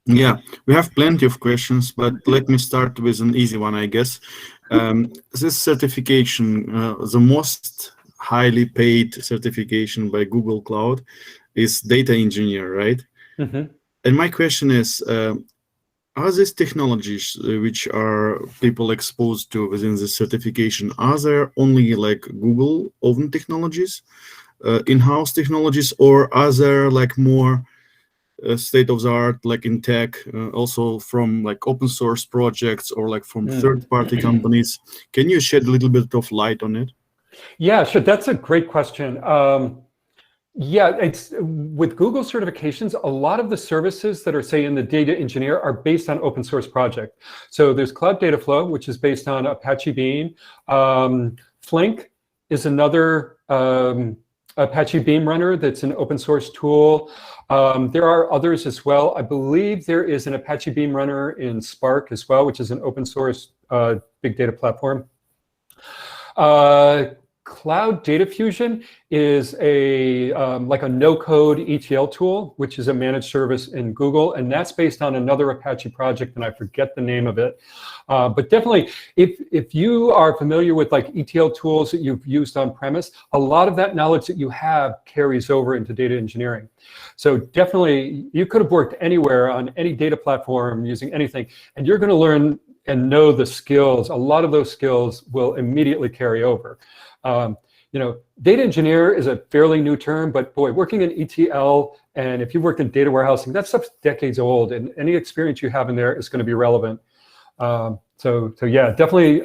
Yeah, we have plenty of questions, but let me start with an easy one, I guess. This certification, the most highly paid certification by Google Cloud is data engineer, right? And my question is, are these technologies which are people exposed to within the certification, are there only like Google own technologies, in-house technologies, or are there like more state of the art, like in tech, also from like open source projects or like from third-party companies? Can you shed a little bit of light on it? Yeah, sure. That's a great question. Yeah, it's with Google certifications, a lot of the services that are, say, in the data engineer are based on open source project. So there's Cloud Data Flow, which is based on Apache Beam. Flink is another Apache Beam runner that's an open source tool. There are others as well. I believe there is an Apache Beam runner in Spark as well, which is an open source big data platform. Cloud Data Fusion is a like a no-code ETL tool, which is a managed service in Google, and that's based on another Apache project, and I forget the name of it. But definitely, if you are familiar with like ETL tools that you've used on premise, a lot of that knowledge that you have carries over into data engineering. So definitely, you could have worked anywhere on any data platform using anything, and you're going to learn and know the skills. A lot of those skills will immediately carry over. You know, data engineer is a fairly new term, but boy, working in ETL, and if you worked in data warehousing, that stuff's decades old, and any experience you have in there is going to be relevant. So yeah, definitely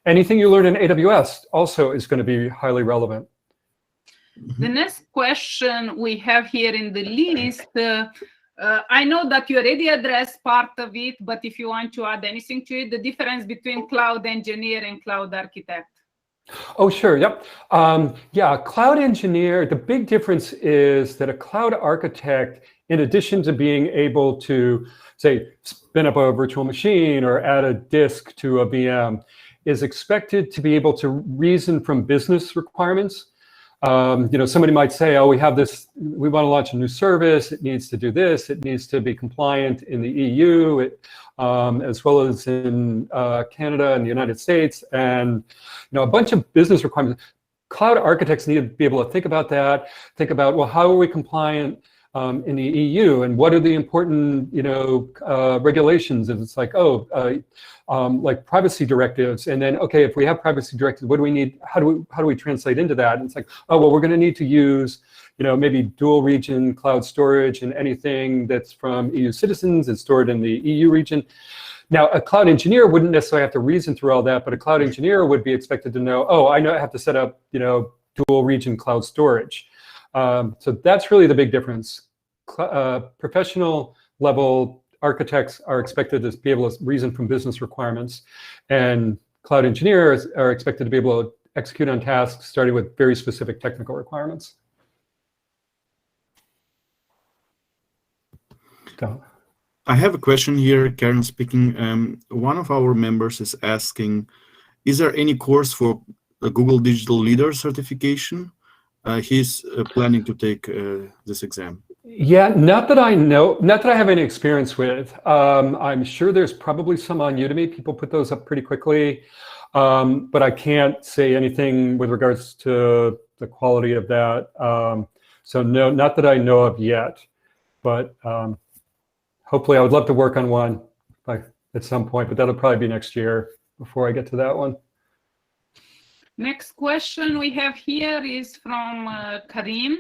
anything you learn in AWS also is going to be highly relevant. The next question we have here in the list, I know that you already addressed part of it, but if you want to add anything to it, the difference between cloud engineer and cloud architect. Oh, sure. Yep. Yeah, cloud engineer, the big difference is that a cloud architect, in addition to being able to, say, spin up a virtual machine or add a disk to a VM, is expected to be able to reason from business requirements. You know, somebody might say, oh, we have this, we want to launch a new service, it needs to do this, it needs to be compliant in the EU, as well as in Canada and the United States, and you know, a bunch of business requirements. Cloud architects need to be able to think about that, think about, well, how are we compliant in the EU, and what are the important, you know, regulations? And it's like, oh, like privacy directives, and then okay, if we have privacy directives, what do we need? How do we translate into that? And it's like, oh, well, we're going to need to use, you know, maybe dual region cloud storage, and anything that's from EU citizens is stored in the EU region. Now, a cloud engineer wouldn't necessarily have to reason through all that, but a cloud engineer would be expected to know, oh, I know I have to set up, you know, dual region cloud storage. So that's really the big difference. Professional level architects are expected to be able to reason from business requirements, and cloud engineers are expected to be able to execute on tasks starting with very specific technical requirements. So. I have a question here, Karen speaking. One of our members is asking, is there any course for the Google Digital Leader certification? He's planning to take this exam. Yeah, not that I know, not that I have any experience with. I'm sure there's probably some on Udemy. People put those up pretty quickly, but I can't say anything with regards to the quality of that. So no, not that I know of yet, but hopefully I would love to work on one at some point, but that'll probably be next year before I get to that one. Next question we have here is from Karim.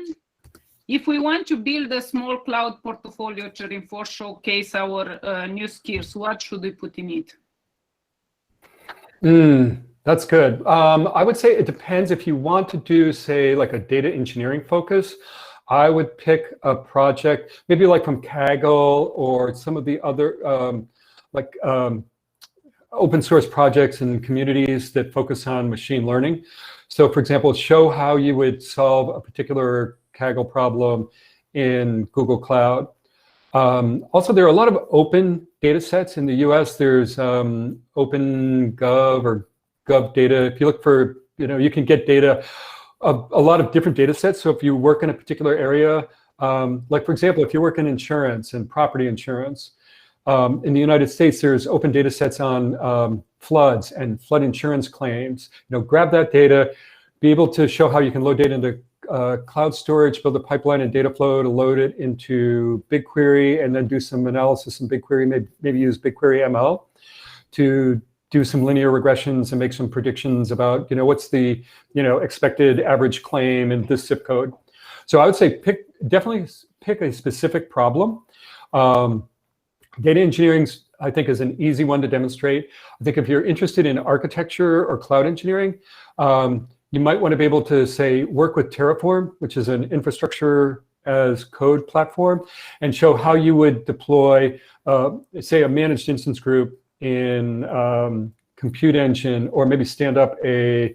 If we want to build a small cloud portfolio to reinforce, showcase our new skills, what should we put in it? That's good. I would say it depends. If you want to do, say, like a data engineering focus, I would pick a project, maybe like from Kaggle or some of the other open source projects and communities that focus on machine learning. So for example, show how you would solve a particular Kaggle problem in Google Cloud. Also, there are a lot of open data sets in the US. There's OpenGov or Gov data. If you look for, you know, you can get data, a lot of different data sets. So if you work in a particular area, like for example, if you work in insurance and property insurance, in the United States, there's open data sets on floods and flood insurance claims. You know, grab that data, be able to show how you can load data into cloud storage, build a pipeline and data flow to load it into BigQuery, and then do some analysis in BigQuery, maybe use BigQuery ML to do some linear regressions and make some predictions about, you know, what's the, you know, expected average claim in this zip code. So I would say definitely pick a specific problem. Data engineering, I think, is an easy one to demonstrate. I think if you're interested in architecture or cloud engineering, you might want to be able to, say, work with Terraform, which is an infrastructure as code platform, and show how you would deploy, say, a managed instance group in Compute Engine, or maybe stand up a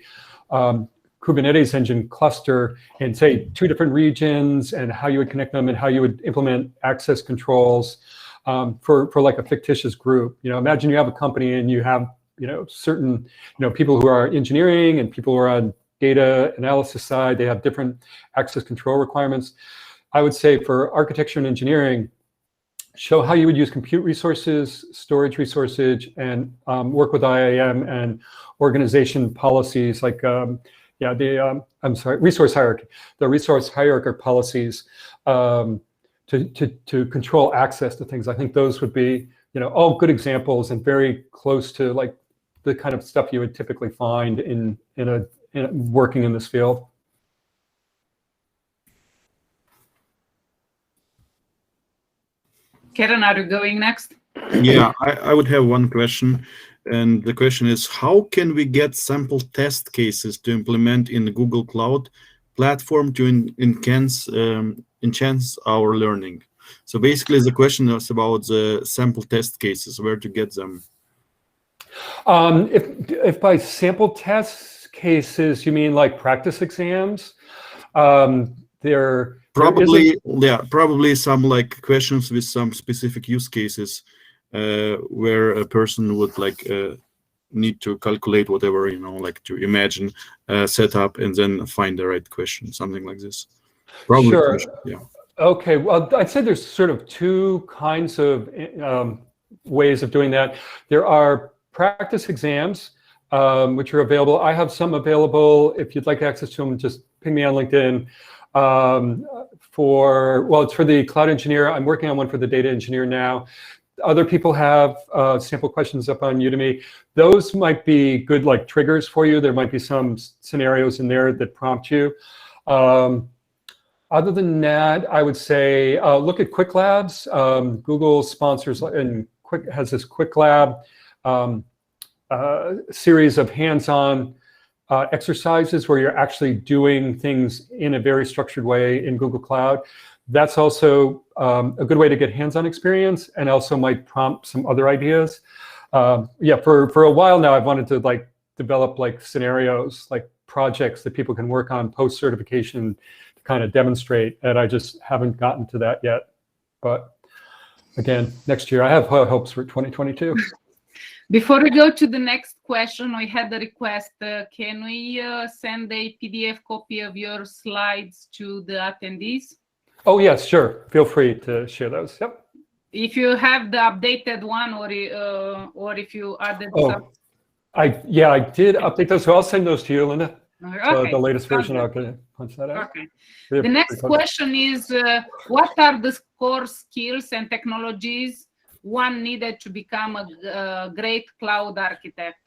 Kubernetes engine cluster in, say, 2 different regions, and how you would connect them and how you would implement access controls for like a fictitious group. You know, imagine you have a company and you have, you know, certain, you know, people who are engineering and people who are on data analysis side. They have different access control requirements. I would say for architecture and engineering, show how you would use compute resources, storage resources, and work with IAM and organization policies like, resource hierarchy. The resource hierarchy policies to control access to things. I think those would be, all good examples and very close to like the kind of stuff you would typically find in working in this field. Karen, are you going next? Yeah, I would have one question. And the question is, how can we get sample test cases to implement in the Google Cloud platform to enhance our learning? So basically, the question is about the sample test cases, where to get them. If by sample test cases, you mean like practice exams, probably some like questions with some specific use cases where a person would like need to calculate whatever, like to imagine, set up, and then find the right question, something like this. Probably. Sure. Yeah. Okay. Well, I'd say there's sort of two kinds of ways of doing that. There are practice exams, which are available. I have some available. If you'd like access to them, just ping me on LinkedIn. It's for the cloud engineer. I'm working on one for the data engineer now. Other people have sample questions up on Udemy. Those might be good like triggers for you. There might be some scenarios in there that prompt you. Other than that, I would say look at Quick Labs. Google sponsors and has this Quick Lab series of hands-on exercises where you're actually doing things in a very structured way in Google Cloud. That's also a good way to get hands-on experience, and also might prompt some other ideas. For a while now, I've wanted to like develop like scenarios, like projects that people can work on post-certification to kind of demonstrate, and I just haven't gotten to that yet. But again, next year I have hopes for 2022. Before we go to the next question, I had a request. Can we send a PDF copy of your slides to the attendees? Oh, yes, sure. Feel free to share those. Yep. If you have the updated one, or if you added some. I did update those, so I'll send those to you, Linda. Okay. The latest version, I'll punch that out. Okay. The next question is, what are the core skills and technologies one needed to become a great cloud architect?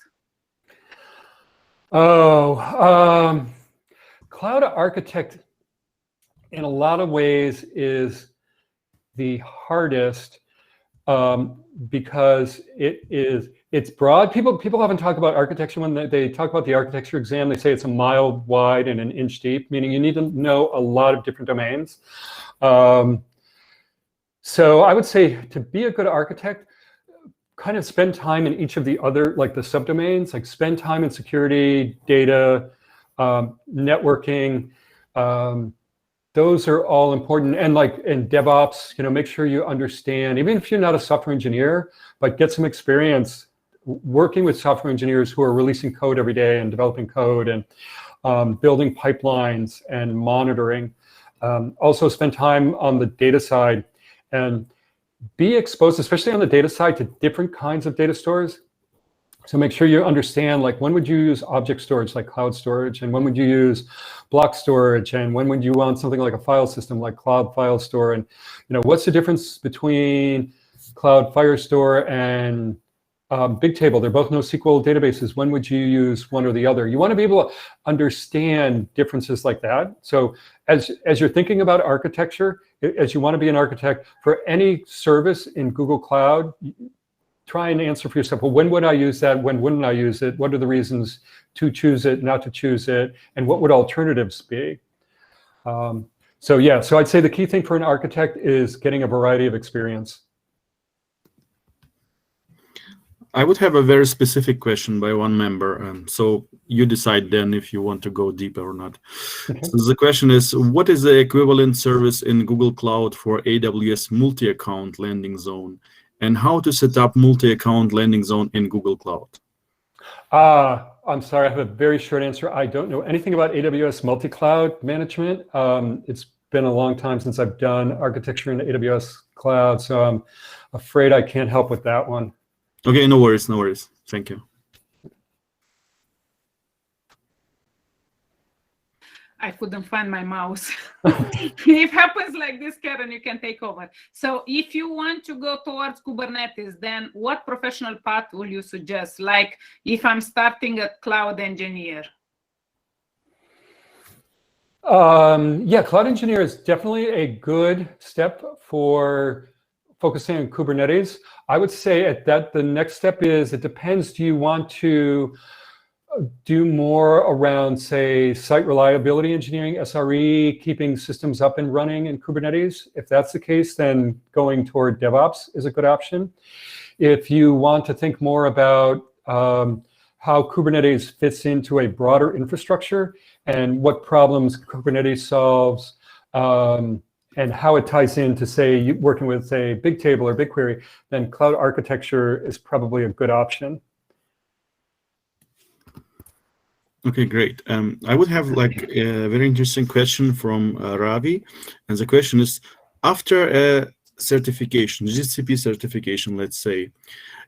Cloud architect in a lot of ways is the hardest because it's broad. People often talk about architecture when they talk about the architecture exam. They say it's a mile wide and an inch deep, meaning you need to know a lot of different domains. So I would say to be a good architect, kind of spend time in each of the other, like the subdomains, like spend time in security, data, networking. Those are all important. And like in DevOps, make sure you understand, even if you're not a software engineer, but get some experience working with software engineers who are releasing code every day and developing code and building pipelines and monitoring. Also spend time on the data side and be exposed, especially on the data side, to different kinds of data stores. So make sure you understand, like, when would you use object storage, like cloud storage, and when would you use block storage, and when would you want something like a file system, like Cloud File Store, and what's the difference between Cloud Firestore and Bigtable? They're both NoSQL databases. When would you use one or the other? You want to be able to understand differences like that. So as you're thinking about architecture, as you want to be an architect for any service in Google Cloud, try and answer for yourself, well, when would I use that? When wouldn't I use it? What are the reasons to choose it, not to choose it? And what would alternatives be? So I'd say the key thing for an architect is getting a variety of experience. I would have a very specific question by one member, so you decide then if you want to go deeper or not. Okay. So the question is, what is the equivalent service in Google Cloud for AWS multi-account landing zone, and how to set up multi-account landing zone in Google Cloud? I'm sorry, I have a very short answer. I don't know anything about AWS multi-cloud management. It's been a long time since I've done architecture in the AWS cloud, so I'm afraid I can't help with that one. Okay, no worries, no worries. Thank you. I couldn't find my mouse. It happens like this, Karen, you can take over. So if you want to go towards Kubernetes, then what professional path will you suggest? Like if I'm starting a cloud engineer? Yeah, cloud engineer is definitely a good step for focusing on Kubernetes. I would say at that, the next step is, it depends, do you want to do more around, say, site reliability engineering, SRE, keeping systems up and running in Kubernetes? If that's the case, then going toward DevOps is a good option. If you want to think more about how Kubernetes fits into a broader infrastructure and what problems Kubernetes solves, and how it ties into, say, working with, say, Bigtable or BigQuery, then cloud architecture is probably a good option. Okay, great. I would have like a very interesting question from Ravi, and the question is: after a certification, GCP certification, let's say,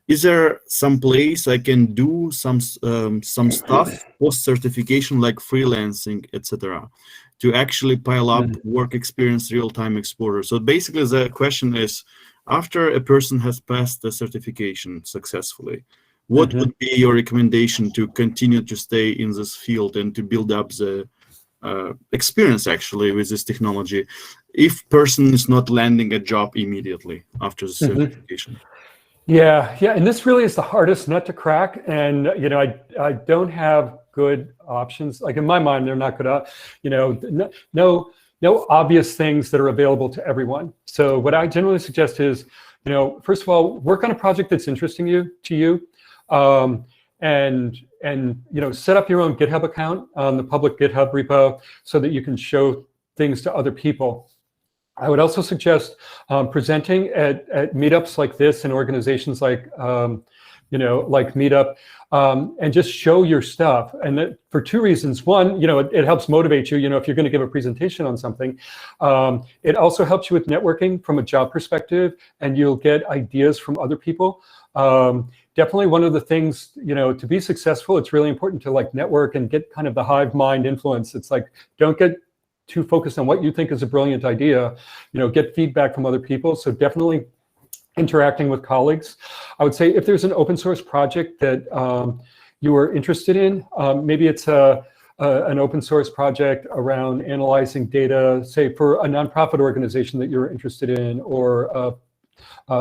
is there some place I can do some stuff post certification, like freelancing, etc., to actually pile up work experience, real-time exposure? So basically, the question is: after a person has passed the certification successfully, what would be your recommendation to continue to stay in this field and to build up the experience actually with this technology, if person is not landing a job immediately after the certification? Yeah, and this really is the hardest nut to crack. And I don't have good options. Like in my mind, they're not good. No obvious things that are available to everyone. So what I generally suggest is, first of all, work on a project that's interesting to you. And set up your own GitHub account on the public GitHub repo so that you can show things to other people. I would also suggest presenting at meetups like this and organizations like like Meetup, and just show your stuff. And that, for two reasons. One, it helps motivate you. If you're going to give a presentation on something, it also helps you with networking from a job perspective, and you'll get ideas from other people. Definitely one of the things, to be successful, it's really important to like network and get kind of the hive mind influence. It's like, don't get too focused on what you think is a brilliant idea, get feedback from other people. So definitely interacting with colleagues. I would say if there's an open source project that you are interested in, maybe it's an open source project around analyzing data, say for a nonprofit organization that you're interested in, or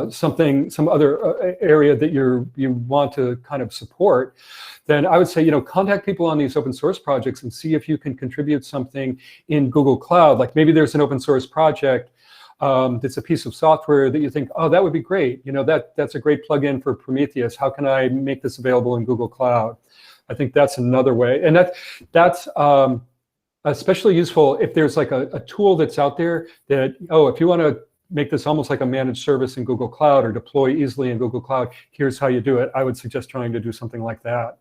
some other area that you want to kind of support, then I would say, contact people on these open source projects and see if you can contribute something in Google Cloud. Like maybe there's an open source project that's a piece of software that you think, oh, that would be great. That's a great plugin for Prometheus. How can I make this available in Google Cloud? I think that's another way. And that's especially useful if there's like a tool that's out there that, if you want to make this almost like a managed service in Google Cloud or deploy easily in Google Cloud, here's how you do it. I would suggest trying to do something like that.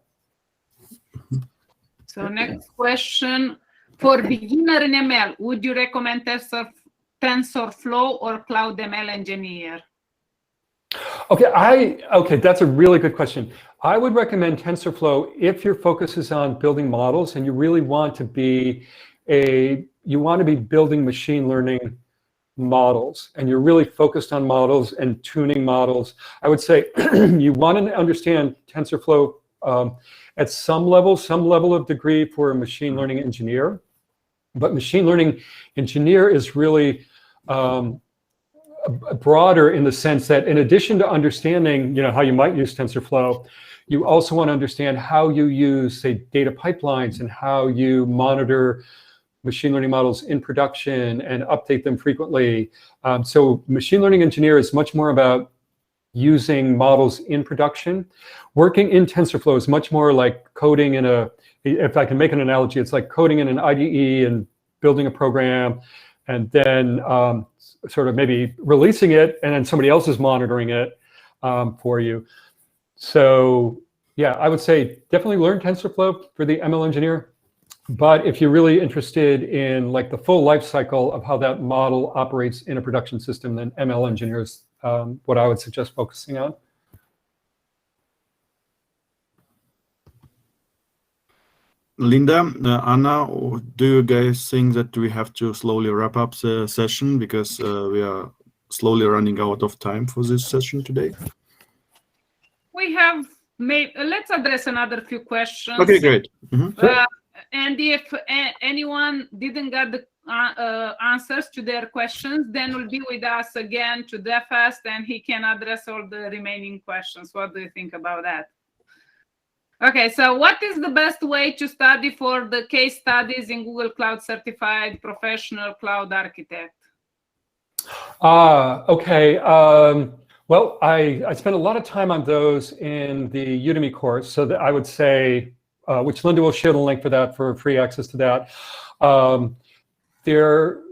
So next question, for beginner in ML, would you recommend TensorFlow or Cloud ML Engineer? Okay, that's a really good question. I would recommend TensorFlow if your focus is on building models and you really want to be building machine learning models, and you're really focused on models and tuning models. I would say you want to understand TensorFlow at some level of degree for a machine learning engineer. But machine learning engineer is really broader in the sense that in addition to understanding how you might use TensorFlow, you also want to understand how you use, say, data pipelines and how you monitor machine learning models in production and update them frequently. So machine learning engineer is much more about using models in production. Working in TensorFlow is much more like coding if I can make an analogy, it's like coding in an IDE and building a program and then sort of maybe releasing it, and then somebody else is monitoring it for you. So, yeah, I would say definitely learn TensorFlow for the ML engineer. But if you're really interested in like the full life cycle of how that model operates in a production system, then ML engineers, what I would suggest focusing on. Linda, Anna, do you guys think that we have to slowly wrap up the session because we are slowly running out of time for this session today? We have made, let's address another few questions. Okay, great. And if anyone didn't get the answers to their questions, then will be with us again to DevFest and he can address all the remaining questions. What do you think about that? Okay, so what is the best way to study for the case studies in Google Cloud Certified Professional Cloud Architect? Okay. Well, I spent a lot of time on those in the Udemy course, so that I would say, which Linda will share the link for that for free access to that. There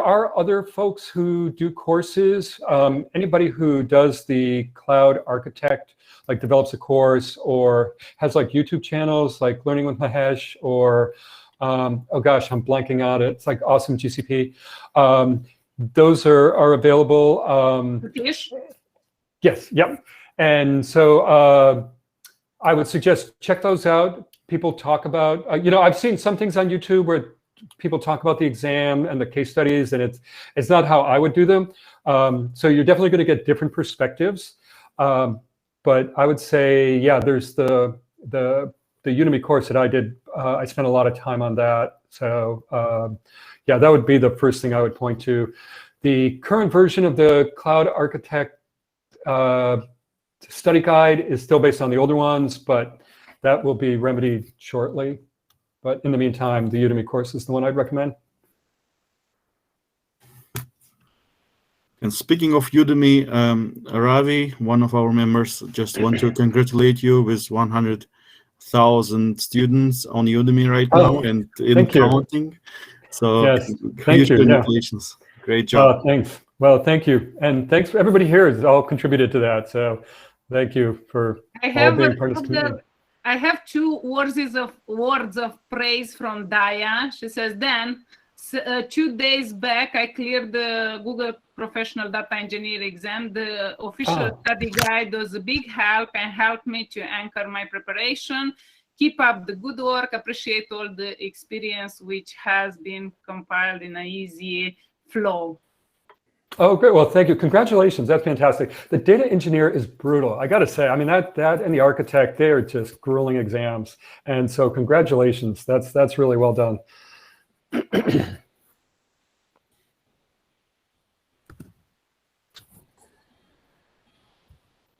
are other folks who do courses. Anybody who does the Cloud Architect, like develops a course or has like YouTube channels like Learning with Mahesh or, oh gosh, I'm blanking on it. It's like Awesome GCP. Those are available. Yes, yep. And so I would suggest check those out. People talk about, I've seen some things on YouTube where people talk about the exam and the case studies, and it's not how I would do them. So you're definitely going to get different perspectives. But I would say, yeah, there's the Udemy course that I did. I spent a lot of time on that. So yeah, that would be the first thing I would point to. The current version of the Cloud Architect study guide is still based on the older ones, but that will be remedied shortly. But in the meantime, the Udemy course is the one I'd recommend. And speaking of Udemy, Ravi, one of our members, just want to congratulate you with 100,000 students on Udemy right now and in counting. So yes, huge congratulations. Yeah. Great job. Thanks. Well, thank you. And thanks for everybody here who's all contributed to that. So thank you for all being part of this community. I have two words of praise from Daya. She says, Dan, 2 days back, I cleared the Google Professional Data Engineer exam. The official study guide was a big help and helped me to anchor my preparation. Keep up the good work. Appreciate all the experience which has been compiled in an easy flow. Oh, great. Well, thank you. Congratulations. That's fantastic. The data engineer is brutal. I got to say, I mean, that and the architect, they are just grueling exams. And so congratulations. That's really well done.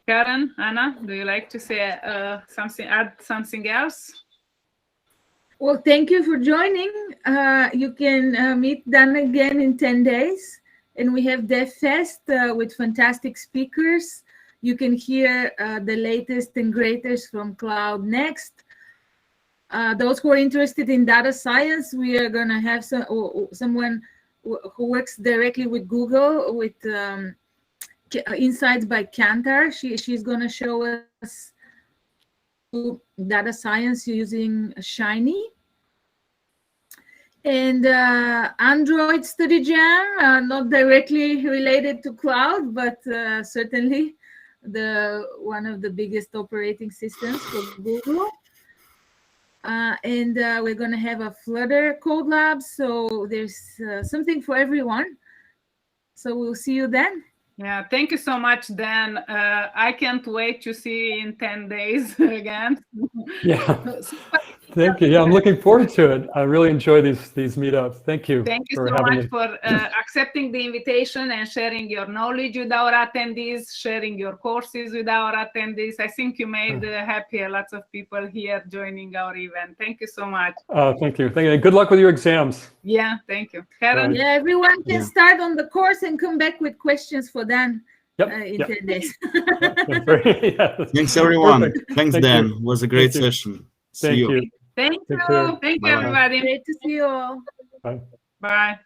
Karen, Anna, do you like to say add something else? Well, thank you for joining. You can meet Dan again in 10 days. And we have DevFest with fantastic speakers. You can hear the latest and greatest from Cloud Next. Those who are interested in data science, we are going to have someone who works directly with Google with Insights by Kantar. She's going to show us data science using Shiny. And Android Study Jam, not directly related to cloud, but certainly one of the biggest operating systems for Google. And we're going to have a Flutter Code Lab, so there's something for everyone. So we'll see you then. Yeah, thank you so much, Dan. I can't wait to see you in 10 days again. Yeah, thank you. Yeah, I'm looking forward to it. I really enjoy these meetups. Thank you. Thank you so much for accepting the invitation and sharing your knowledge with our attendees, sharing your courses with our attendees. I think you made happy lots of people here joining our event. Thank you so much. Thank you. Thank you. Good luck with your exams. Yeah, thank you. Karen? Yeah, everyone can start on the course and come back with questions for Dan. Yep. In 10 days. Thanks, everyone. Perfect. Thanks, Dan. It was a great session. Thank you. Thank you. Thank you, everybody. Great to see you all. Bye. Bye.